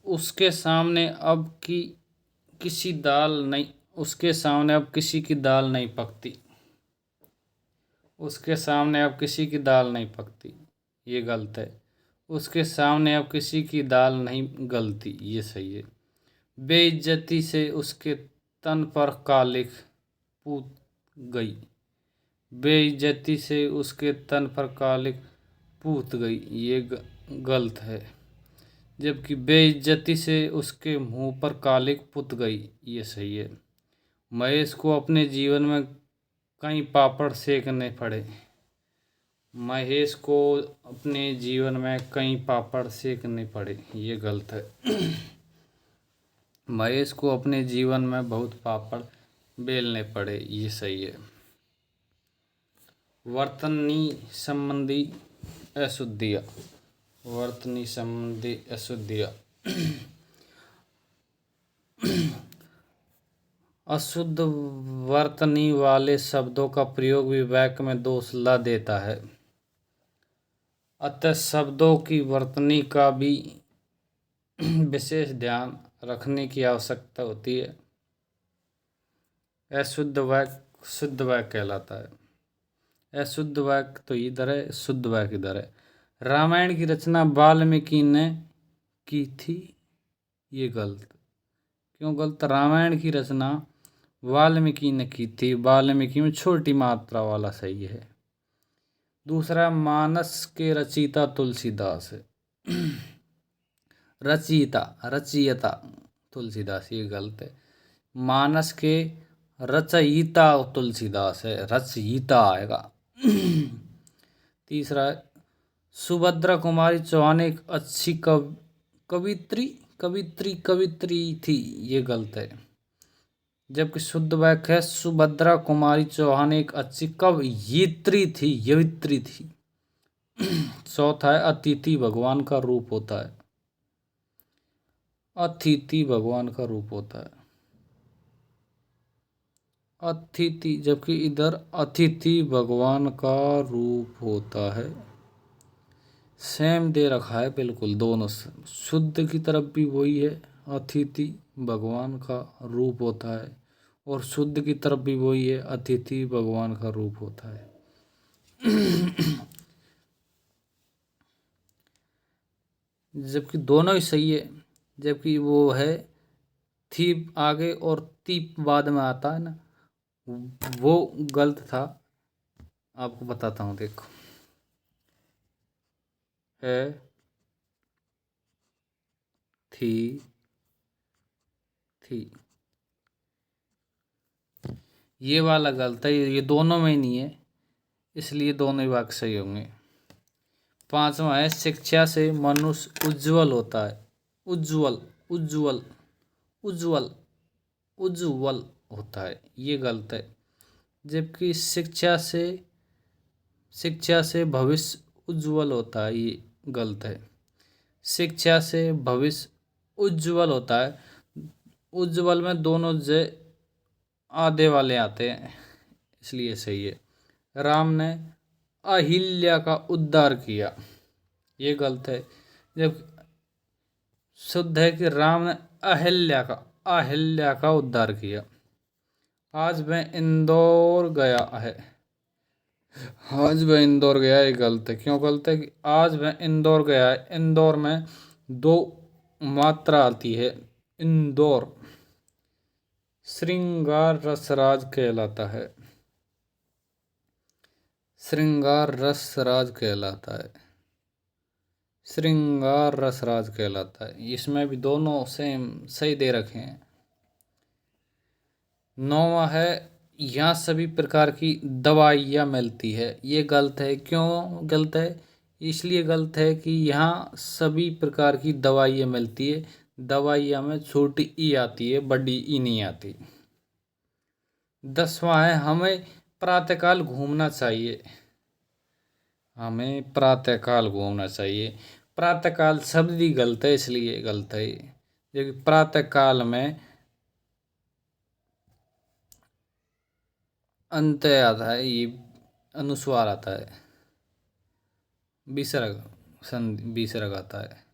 उसके सामने अब की किसी दाल नहीं उसके सामने अब किसी की दाल नहीं पकती। उसके सामने अब किसी की दाल नहीं पकती। ये गलत है। उसके सामने अब किसी की दाल नहीं गलती। ये सही है। बेइज्जती से उसके तन पर कालिख पूत गई। बेइज्जती से उसके तन पर कालिख पूत गई। ये गलत है। जबकि बेइज्जती से उसके मुंह पर कालिख पुत गई। ये सही है। महेश को अपने जीवन में कई पापड़ सेकने पड़े। महेश को अपने जीवन में कई पापड़ सेकने पड़े। ये गलत है। महेश को अपने जीवन में बहुत पापड़ बेलने पड़े। ये सही है। वर्तनी संबंधी अशुद्धियाँ। वर्तनी संबंधी अशुद्धियाँ। अशुद्ध वर्तनी वाले शब्दों का प्रयोग भी वाक्य में दोष ला देता है। अतः शब्दों की वर्तनी का भी विशेष ध्यान रखने की आवश्यकता होती है। अशुद्ध वाक्य शुद्ध वाक्य कहलाता है। अशुद्ध वाक्य तो इधर है, शुद्ध वाक्य इधर है। रामायण की रचना वाल्मीकि ने की थी। ये गलत। क्यों गलत? रामायण की रचना वाल्मीकि ने की थी। वाल्मीकि में छोटी मात्रा वाला सही है। दूसरा, मानस के रचयिता तुलसीदास है। रचयिता तुलसीदास, ये गलत है। मानस के रचयिता तुलसीदास है, रचयिता आएगा। तीसरा है, सुभद्रा कुमारी चौहान एक अच्छी कवित्री थी। ये गलत है। जबकि शुद्ध वाक्य है, सुभद्रा कुमारी चौहान एक अच्छी कवयित्री थी। चौथा है, अतिथि भगवान का रूप होता है। अतिथि भगवान का रूप होता है। अतिथि, जबकि इधर अतिथि भगवान का रूप होता है। सेम दे रखा है बिल्कुल दोनों से। शुद्ध की तरफ भी वही है, अतिथि भगवान का रूप होता है, और शुद्ध की तरफ भी वही है, अतिथि भगवान का रूप होता है। जबकि दोनों ही सही है। जबकि वो है थी आगे और ती बाद में आता है ना, वो गलत था। आपको बताता हूँ, देखो। है, थी, थी, ये वाला गलत है, ये दोनों में ही नहीं है, इसलिए दोनों ही वाक्य सही होंगे। पांचवा है, शिक्षा से मनुष्य उज्जवल होता है। उज्जवल, उज्जवल, उज्जवल, उज्जवल होता है, ये गलत है। जबकि शिक्षा से भविष्य उज्जवल होता है, ये गलत है। शिक्षा से भविष्य उज्जवल होता है, उज्जवल में दोनों ज आधे वाले आते हैं, इसलिए सही है। राम ने अहिल्या का उद्धार किया, ये गलत है। जब शुद्ध है कि राम ने अहिल्या का उद्धार किया। आज वह इंदौर गया है, आज वह इंदौर गया, ये गलत है। क्यों गलत है कि आज वह इंदौर गया है, इंदौर में दो मात्रा आती है, इंदौर। श्रृंगार रसराज कहलाता है, श्रृंगार रसराज कहलाता है, श्रृंगार रसराज कहलाता है। इसमें भी दोनों सेम सही दे रखे हैं। नौवा है, यहाँ सभी प्रकार की दवाइयाँ मिलती है, ये गलत है। क्यों गलत है? इसलिए गलत है कि यहाँ सभी प्रकार की दवाइयाँ मिलती है, दवाइयाँ में छोटी ई आती है, बड़ी ई नहीं आती। 10वां है, हमें प्रातःकाल घूमना चाहिए, हमें प्रातःकाल घूमना चाहिए। प्रातःकाल शब्द ही गलत है, इसलिए गलत है। क्योंकि प्रातःकाल में अंत आता है, ये अनुस्वार आता है, विसर्ग, संधि विसर्ग आता है।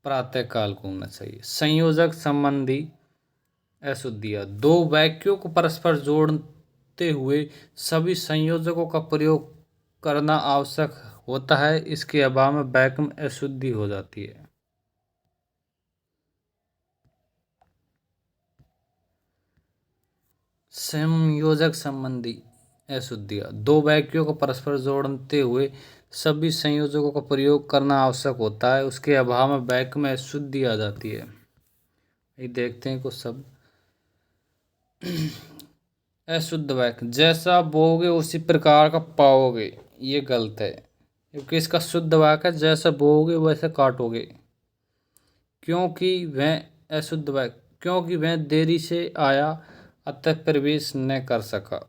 प्रातःकाल घूमना चाहिए। संयोजक संबंधी अशुद्धियाँ, दो वाक्यों को परस्पर जोड़ते हुए सभी संयोजकों का प्रयोग करना आवश्यक होता है, इसके अभाव में वाक्य में अशुद्धि हो जाती है। संयोजक संबंधी अशुद्धियाँ, दो वाक्यों को परस्पर जोड़ते हुए सभी संयोजकों का प्रयोग करना आवश्यक होता है, उसके अभाव में वाक्य में अशुद्धि आ जाती है। ये देखते हैं कुछ शब्द। अशुद्ध वाक्य, जैसा बोओगे उसी प्रकार का पाओगे, ये गलत है। क्योंकि इसका शुद्ध वाक्य है, जैसा बोओगे वैसे काटोगे। क्योंकि वह अशुद्ध वाक्य, क्योंकि वह देरी से आया अतः प्रवेश न कर सका,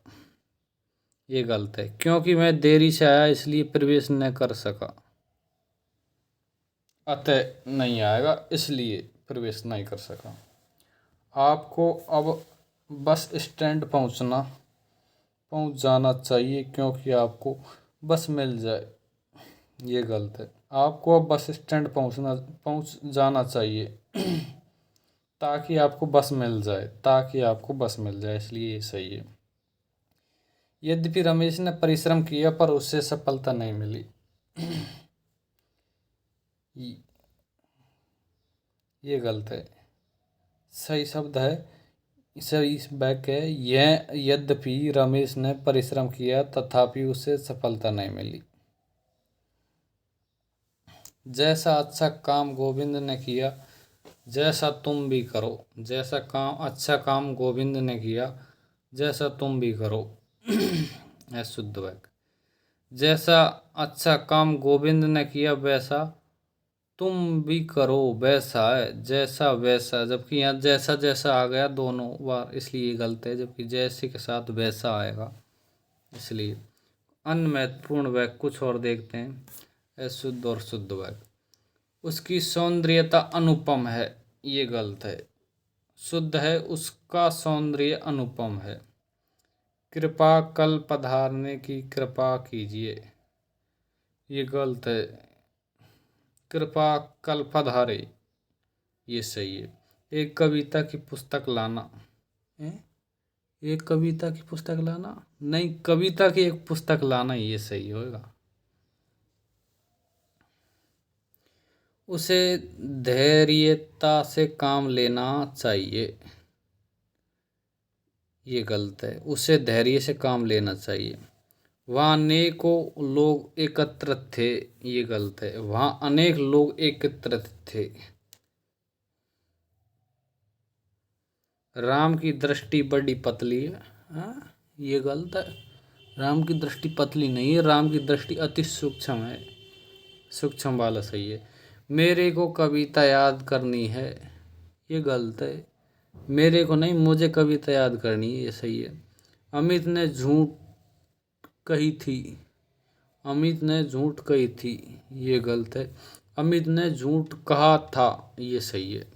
ये गलत है। क्योंकि मैं देरी से आया इसलिए प्रवेश न कर सका, अतः नहीं आएगा इसलिए प्रवेश नहीं कर सका। आपको अब बस स्टैंड पहुंच जाना चाहिए क्योंकि आपको बस मिल जाए, ये गलत है। आपको अब बस स्टैंड पहुंच जाना चाहिए ताकि आपको बस मिल जाए, ताकि आपको बस मिल जाए, इसलिए ये सही है। यद्यपि रमेश ने परिश्रम किया पर उसे सफलता नहीं मिली, ये गलत है। सही शब्द है, सही वाक्य है, यह यद्यपि रमेश ने परिश्रम किया तथापि उसे सफलता नहीं मिली। जैसा अच्छा काम गोविंद ने किया जैसा तुम भी करो, जैसा काम अच्छा काम गोविंद ने किया जैसा तुम भी करो, है शुद्ध वाक्य। जैसा अच्छा काम गोविंद ने किया वैसा तुम भी करो, वैसा है, जैसा वैसा, जबकि यहाँ जैसा जैसा आ गया दोनों बार, इसलिए गलत है। जबकि जैसे के साथ वैसा आएगा, इसलिए। अन्य महत्वपूर्ण वाक्य कुछ और देखते हैं, अशुद्ध और शुद्ध वाक्य। उसकी सौंदर्यता अनुपम है, ये गलत है। शुद्ध है, उसका सौंदर्य अनुपम है। कृपा कल पधारने की कृपा कीजिए, ये गलत है। कृपा कल पधारे, ये सही है। एक कविता की पुस्तक लाना, एक कविता की पुस्तक लाना नहीं, कविता की एक पुस्तक लाना, ये सही होगा। उसे धैर्यता से काम लेना चाहिए। ये गलत है। उसे धैर्य से काम लेना चाहिए। वहाँ अनेकों लोग एकत्रित थे। ये गलत है। वहाँ अनेक लोग एकत्रित थे। राम की दृष्टि बड़ी पतली है। हाँ, ये गलत है। राम की दृष्टि पतली नहीं है, राम की दृष्टि अति सूक्ष्म है। सूक्ष्म वाला सही है। मेरे को कविता याद करनी है। ये गलत है। मेरे को नहीं, मुझे कविता याद करनी है, ये सही है। अमित ने झूठ कही थी। अमित ने झूठ कही थी। ये गलत है। अमित ने झूठ कहा था। ये सही है।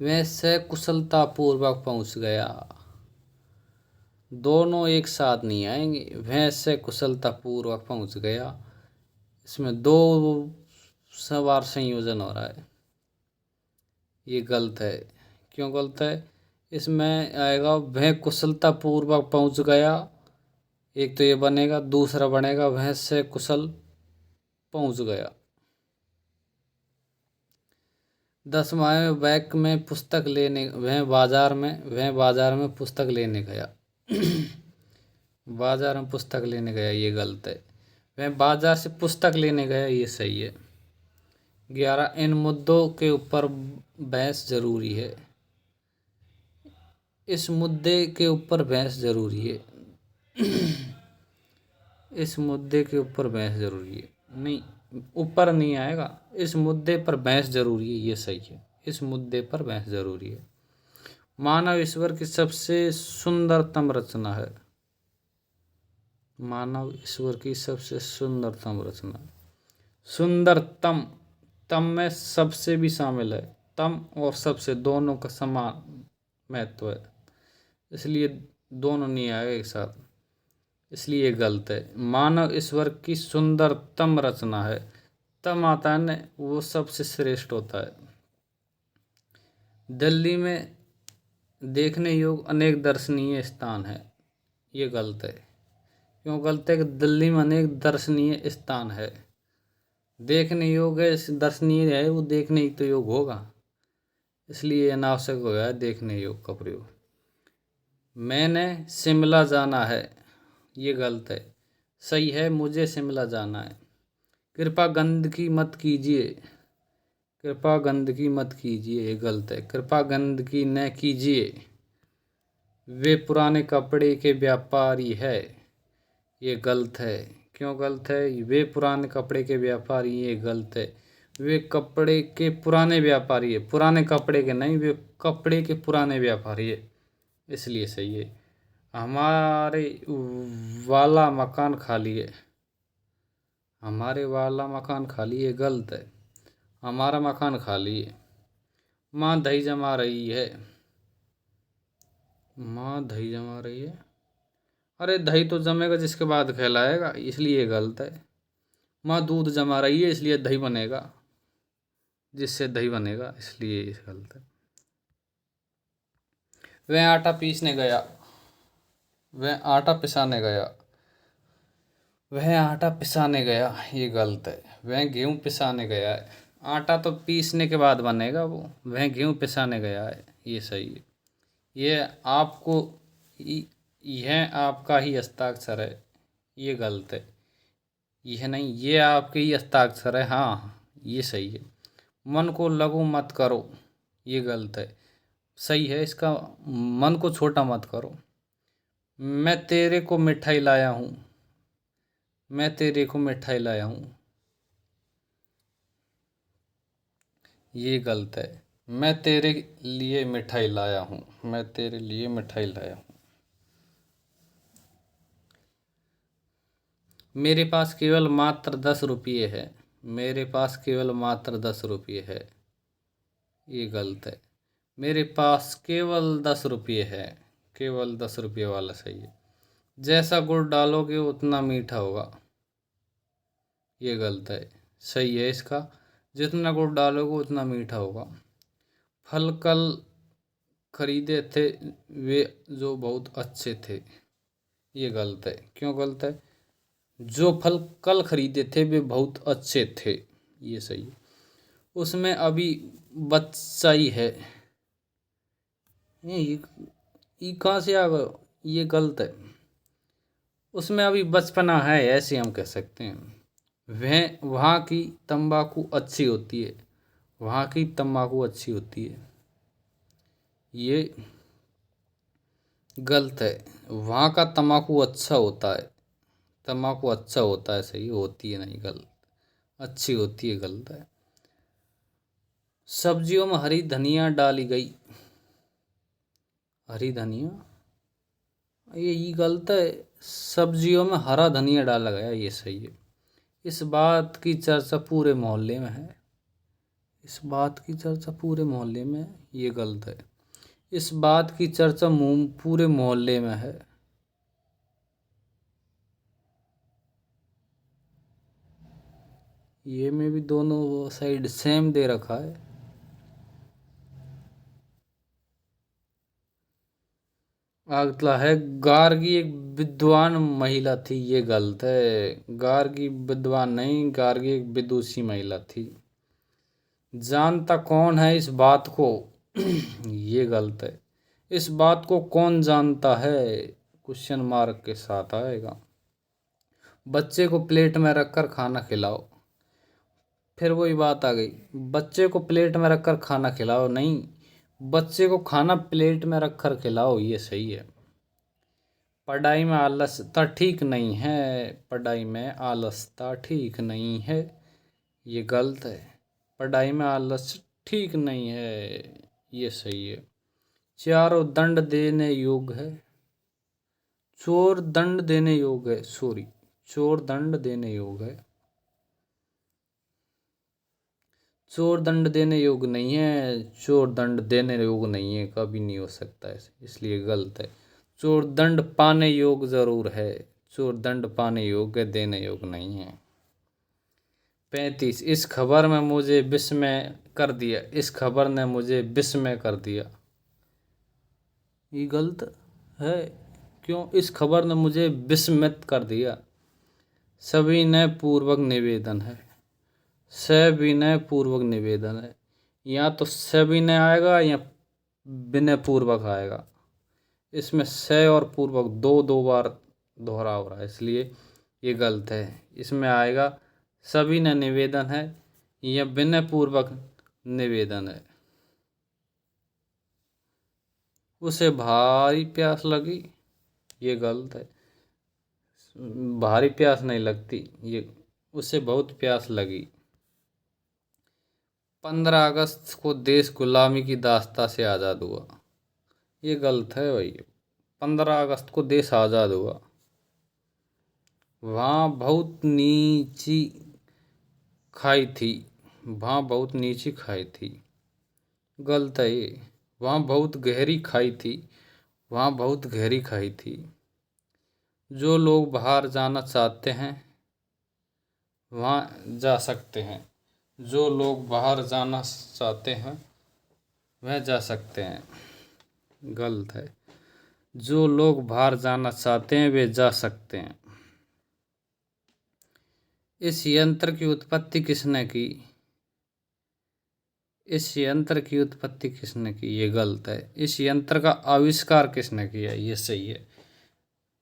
वह सकुशलता पूर्वक पहुंच गया। दोनों एक साथ नहीं आएंगे। वह सकुशलता पूर्वक पहुंच गया, इसमें दो सवार संयोजन हो रहा है। ये गलत है। क्यों गलत है? इसमें आएगा वह कुशलता पूर्वक पहुंच गया। एक तो ये बनेगा, दूसरा बनेगा वह से कुशल पहुंच गया। 10वां बैक में पुस्तक लेने, वह बाजार में पुस्तक लेने गया। बाजार में पुस्तक लेने गया, ये गलत है। वह बाजार से पुस्तक लेने गया, ये सही है। 11 इन मुद्दों के ऊपर बहस जरूरी है। इस मुद्दे के ऊपर बहस जरूरी है। इस मुद्दे के ऊपर बहस जरूरी है। नहीं, ऊपर नहीं आएगा। इस मुद्दे पर बहस जरूरी है, ये सही है। इस मुद्दे पर बहस जरूरी है। मानव ईश्वर की सबसे सुंदरतम रचना है। मानव ईश्वर की सबसे सुंदरतम रचना। सुंदरतम, तम में सबसे भी शामिल है। तम और सबसे दोनों का समान महत्व है, इसलिए दोनों नहीं आएगा एक साथ, इसलिए गलत है। मानव ईश्वर की सुंदरतम रचना है। तम आता है न, वो सबसे श्रेष्ठ होता है। दिल्ली में देखने योग्य अनेक दर्शनीय स्थान है। ये गलत है। क्यों गलत है? कि दिल्ली में अनेक दर्शनीय स्थान है। देखने योग्य दर्शनीय है, वो देखने ही तो योग्य होगा, इसलिए अनावश्यक हो गया है देखने योग्य का प्रयोग। मैंने शिमला जाना है, ये गलत है। सही है, मुझे शिमला जाना है। कृपा गंदगी मत कीजिए। कृपा गंदगी मत कीजिए, ये गलत है। कृपा गंदगी न कीजिए। वे पुराने कपड़े के व्यापारी है, ये गलत है। क्यों गलत है? वे पुराने कपड़े के व्यापारी, ये गलत है। वे कपड़े के पुराने व्यापारी है, पुराने कपड़े के नहीं, वे कपड़े के पुराने व्यापारी है, इसलिए सही है। हमारे वाला मकान खाली है। हमारे वाला मकान खाली है, गलत है। हमारा मकान खाली है। माँ दही जमा रही है। माँ दही जमा रही है। अरे दही तो जमेगा जिसके बाद कहलाएगा, इसलिए गलत है। माँ दूध जमा रही है, इसलिए दही बनेगा, जिससे दही बनेगा, इसलिए गलत है। वह आटा पीसने गया। वह आटा पिसाने गया। वह आटा पिसाने गया, ये गलत है। वह गेहूँ पिसाने गया है। आटा तो पीसने के बाद बनेगा वो। वह गेहूँ पिसाने गया है, ये सही है। यह आपका ही हस्ताक्षर है, ये गलत है। यह नहीं, ये आपके ही हस्ताक्षर है, हाँ ये सही है। मन को लघु मत करो, ये गलत है। सही है इसका, मन को छोटा मत करो। मैं तेरे को मिठाई लाया हूँ। मैं तेरे को मिठाई लाया हूँ, ये गलत है। मैं तेरे लिए मिठाई लाया हूँ। मैं तेरे लिए मिठाई लाया हूँ। मेरे पास केवल मात्र 10 रुपये है। मेरे पास केवल मात्र 10 रुपये है, ये गलत है। मेरे पास केवल 10 रुपये है। केवल 10 रुपये वाला सही है। जैसा गुड़ डालोगे उतना मीठा होगा, ये गलत है। सही है इसका, जितना गुड़ डालोगे उतना मीठा होगा। फल कल खरीदे थे, वे जो बहुत अच्छे थे, ये गलत है। क्यों गलत है? जो फल कल खरीदे थे वे बहुत अच्छे थे, ये सही है। उसमें अभी बच्चा ही है। ये कहाँ से आ गया, ये गलत है। उसमें अभी बचपना है, ऐसे हम कह सकते हैं। वह वहाँ की तंबाकू अच्छी होती है, वहाँ की तंबाकू अच्छी होती है, ये गलत है। वहाँ का तंबाकू अच्छा होता है, तंबाकू अच्छा होता है, सही होती है नहीं, गलत। अच्छी होती है, गलत है। सब्जियों में हरी धनिया डाली गई, हरी धनिया, ये गलत है। सब्जियों में हरा धनिया डाला गया, ये सही है। इस बात की चर्चा पूरे मोहल्ले में है, इस बात की चर्चा पूरे मोहल्ले में है, ये गलत है। इस बात की चर्चा पूरे मोहल्ले में है, ये में भी दोनों साइड सेम दे रखा है। अगला है, गार्गी एक विद्वान महिला थी, ये गलत है। गार्गी विद्वान नहीं, गार्गी एक विदुषी महिला थी। जानता कौन है इस बात को, ये गलत है। इस बात को कौन जानता है, क्वेश्चन मार्क के साथ आएगा। बच्चे को प्लेट में रखकर खाना खिलाओ, फिर वही बात आ गई। बच्चे को प्लेट में रखकर खाना खिलाओ नहीं, बच्चे को खाना प्लेट में रखकर खिलाओ, ये सही है। पढ़ाई में आलसता ठीक नहीं है, पढ़ाई में आलसता ठीक नहीं है, ये गलत है। पढ़ाई में आलस ठीक नहीं है, ये सही है। चारों दंड देने योग्य है, चोर दंड देने योग्य है, सॉरी, चोर दंड देने योग्य है, चोर दंड देने योग्य नहीं है, चोर दंड देने योग्य नहीं है, कभी नहीं हो सकता है, इसलिए गलत है। चोर दंड पाने योग्य जरूर है, चोर दंड पाने योग्य, देने योग्य नहीं है। 35, इस खबर में मुझे विस्मय कर दिया, इस खबर ने मुझे विस्मय कर दिया, ये गलत है। क्यों, इस खबर ने मुझे विस्मित कर दिया। सविनय पूर्वक निवेदन है, सविनय पूर्वक निवेदन है, या तो सविनय आएगा या विनय पूर्वक आएगा। इसमें स और पूर्वक दो दो बार दोहरा हो रहा है, इसलिए ये गलत है। इसमें आएगा सविनय निवेदन है या विनय पूर्वक निवेदन है। उसे भारी प्यास लगी, ये गलत है। भारी प्यास नहीं लगती, ये उसे बहुत प्यास लगी। 15 अगस्त को देश गुलामी की दास्ता से आज़ाद हुआ, ये गलत है भाई। 15 अगस्त को देश आज़ाद हुआ। वहाँ बहुत नीची खाई थी, वहाँ बहुत नीची खाई थी, गलत है ये। वहाँ बहुत गहरी खाई थी, वहाँ बहुत गहरी खाई थी। जो लोग बाहर जाना चाहते हैं वहाँ जा सकते हैं, जो लोग बाहर जाना चाहते हैं वह जा सकते हैं, गलत है। जो लोग बाहर जाना चाहते हैं वे जा सकते हैं। इस यंत्र की उत्पत्ति किसने की, इस यंत्र की उत्पत्ति किसने की, ये गलत है। इस यंत्र का आविष्कार किसने किया, ये सही है।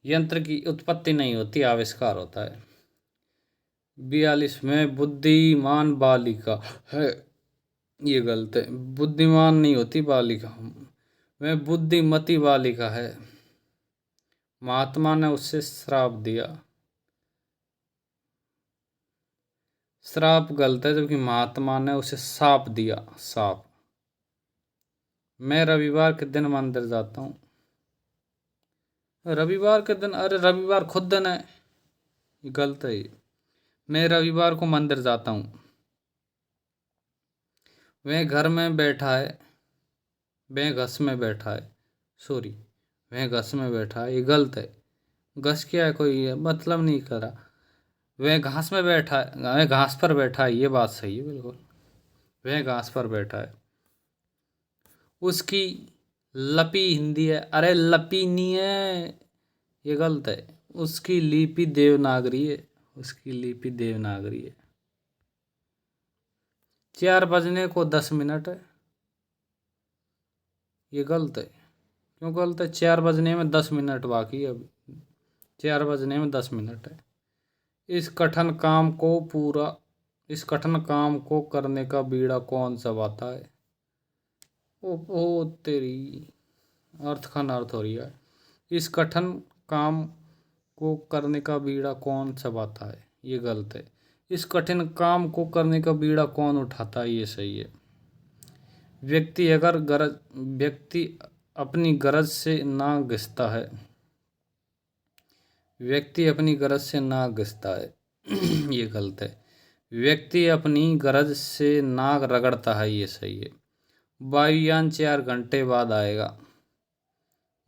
यंत्र की उत्पत्ति नहीं होती, आविष्कार होता है। 42 में बुद्धिमान बालिका है, ये गलत है। बुद्धिमान नहीं होती बालिका, वह बुद्धिमती बालिका है। महात्मा ने उससे श्राप दिया, श्राप गलत है, जबकि महात्मा ने उसे साप दिया, साप। मैं रविवार के दिन मंदिर जाता हूँ, रविवार के दिन, अरे रविवार खुद दिन है, गलत है ये। मैं रविवार को मंदिर जाता हूँ। वह घर में बैठा है, वह घस में बैठा है, सॉरी, वह घस में बैठा है, ये गलत है। घस क्या है, कोई मतलब नहीं करा। वह घास में बैठा है, वह घास पर बैठा है, ये बात सही है बिल्कुल, वह घास पर बैठा है। उसकी लपी हिंदी है, अरे लपी नहीं है, ये गलत है। उसकी लिपि देवनागरी है, उसकी लिपि देवनागरी है। 4 बजने को 10 मिनट है, ये गलत है। क्यों गलत है? 4 बजने में 10 मिनट बाकी है अभी, 4 बजने में 10 मिनट है। इस कठिन काम को पूरा इस कठिन काम को करने का बीड़ा कौन चबाता है? ओ तेरी, अर्थ का अनर्थ हो रही है। इस कठिन काम को करने का बीड़ा कौन चबाता है? ये गलत है। इस कठिन काम को करने का बीड़ा कौन उठाता है? ये सही है। व्यक्ति अपनी गरज से ना घिसता है। व्यक्ति अपनी गरज से ना घिसता है। ये गलत है। व्यक्ति अपनी गरज से नाक रगड़ता है, ये सही है। वायुयान 4 घंटे बाद आएगा।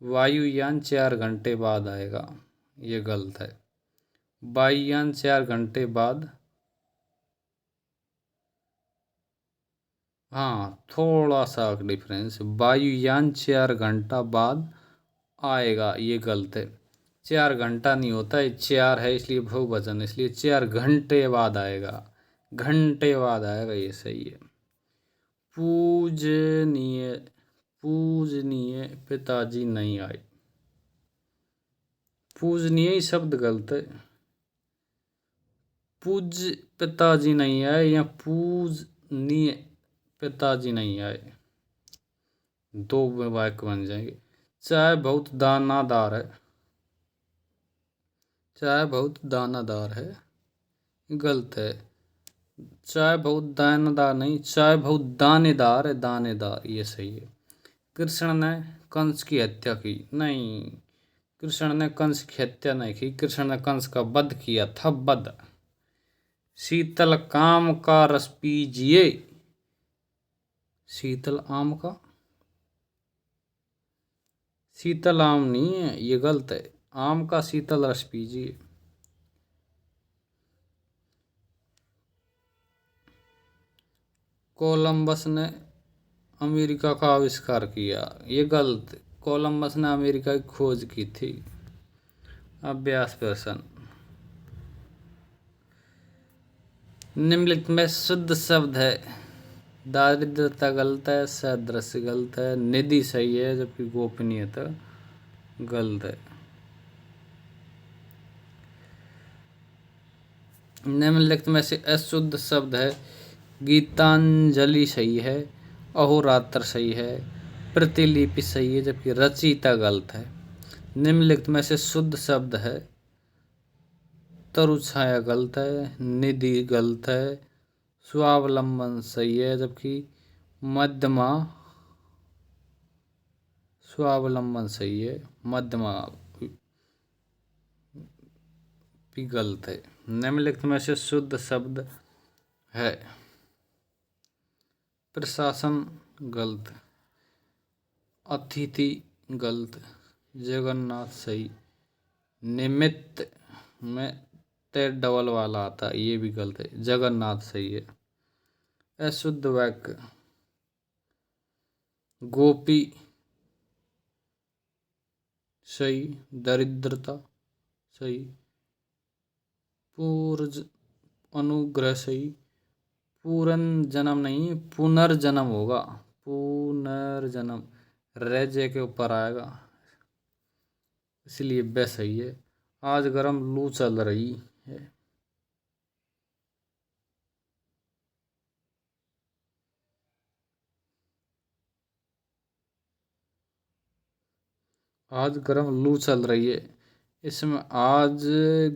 वायुयान 4 घंटे बाद आएगा, ये गलत है। वायुयान 4 घंटे बाद, हाँ थोड़ा सा डिफरेंस, वायुयान 4 घंटा बाद आएगा, ये गलत है। 4 घंटा नहीं होता है, 4 है इसलिए बहुवचन, इसलिए 4 घंटे बाद आएगा, घंटे बाद आएगा, ये सही है। पूजनीय पूजनीय पिताजी नहीं आए। पूजनीय शब्द गलत है। पूज पिताजी नहीं आए या पूजनीय पिताजी नहीं आए, दो वाक्य बन जाएंगे। चाय बहुत दानादार है। चाय बहुत दानादार है, गलत है। चाय बहुत दानेदार नहीं, चाय बहुत दानेदार है, दानेदार, ये सही है। कृष्ण ने कंस की हत्या की नहीं, कृष्ण ने कंस की हत्या नहीं की, कृष्ण ने कंस का वध किया था, वध। शीतल काम का रस पीजिए। शीतल आम का, शीतल आम नहीं है, ये गलत है। आम का शीतल रस पीजिए। कोलंबस ने अमेरिका का आविष्कार किया, ये गलत। कोलंबस ने अमेरिका की खोज की थी। अभ्यास प्रश्न, निम्नलिखित में शुद्ध शब्द है। दारिद्रता गलत है, सादृश्य गलत है, निधि सही है, जबकि गोपनीयता गलत है। निम्नलिखित में से अशुद्ध शब्द है। गीतांजलि सही है, अहोरात्र सही है, प्रतिलिपि सही है, जबकि रचयिता गलत है। निम्नलिखित में से शुद्ध शब्द है। तरुछाया गलत है, निधि गलत है, स्वावलंबन सही है, जबकि मध्यमा स्वावलंबन सही है, मध्यमा भी गलत है। निम्नलिखित में से शुद्ध शब्द है। प्रशासन गलत, अतिथि गलत, जगन्नाथ सही, निमित्त में ते डबल वाला आता है, ये भी गलत है, जगन्नाथ सही है। अशुद्ध वाक्य, गोपी सही, दरिद्रता सही, पूर्ज अनुग्रह सही, जन्म नहीं पुनर्जन्म होगा, पुनर्जन्म रेजे के ऊपर आएगा, इसलिए वह सही है। आज गर्म लू चल रही है। आज गर्म लू चल रही है, इसमें आज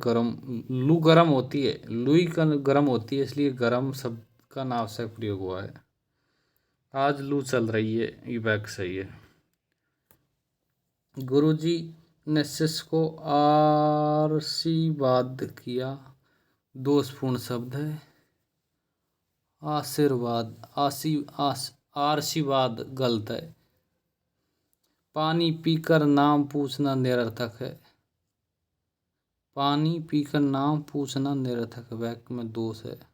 गर्म, लू गर्म होती है, लुई का गर्म होती है, इसलिए गर्म शब्द का नावश्यक प्रयोग हुआ है। आज लू चल रही है, ये वाक्य सही है। गुरुजी ने शिष्य को आशीर्वाद किया, दोषपूर्ण शब्द है। आशीर्वाद, आशीर्वाद गलत है। पानी पीकर नाम पूछना निरर्थक है। पानी पीकर नाम पूछना निरर्थक है, वाक्य में दोष है।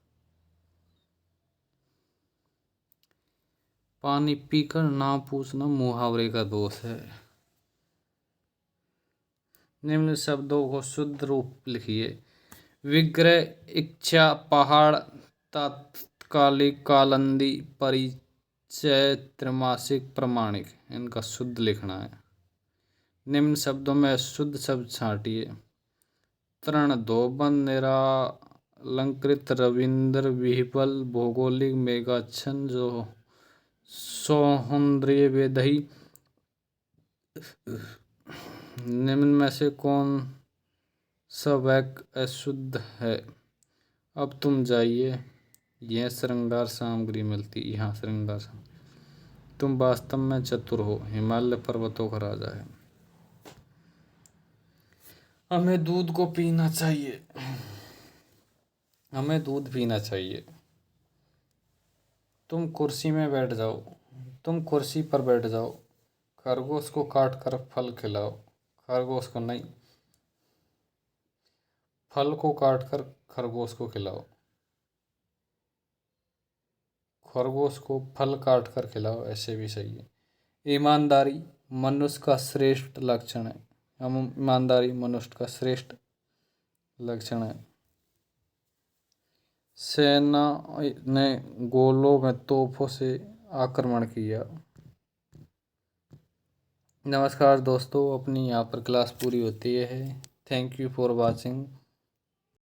पानी पीकर नाम पूछना मुहावरे का दोष है। निम्न शब्दों को शुद्ध रूप लिखिए। विग्रह, इच्छा, पहाड़, काली कालंदी परिचय त्रैमासिक प्रमाणिक, इनका शुद्ध लिखना है। निम्न शब्दों में शुद्ध शब्द छांटिए। तृण धोबन निरालंकृत रविंद्र विह्वल भौगोलिक मेघाच्छन्न जो सौंदर्य वेदही। निम्न में से कौन सा वाक्य अशुद्ध है? अब तुम जाइए, यह श्रृंगार सामग्री मिलती, यहाँ श्रृंगार सामग्री। तुम वास्तव में चतुर हो, हिमालय पर्वतों का राजा है। हमें दूध को पीना चाहिए, हमें दूध पीना चाहिए। तुम कुर्सी में बैठ जाओ, तुम कुर्सी पर बैठ जाओ। खरगोश को काट कर फल खिलाओ, खरगोश को नहीं, फल को काट कर खरगोश को खिलाओ, खरगोश को फल काट कर खिलाओ, ऐसे भी सही है। ईमानदारी मनुष्य का श्रेष्ठ लक्षण है, ईमानदारी मनुष्य का श्रेष्ठ लक्षण है। सेना ने गोलों में तोपों से आक्रमण किया। नमस्कार दोस्तों, अपनी यहाँ पर क्लास पूरी होती है। Thank you for watching.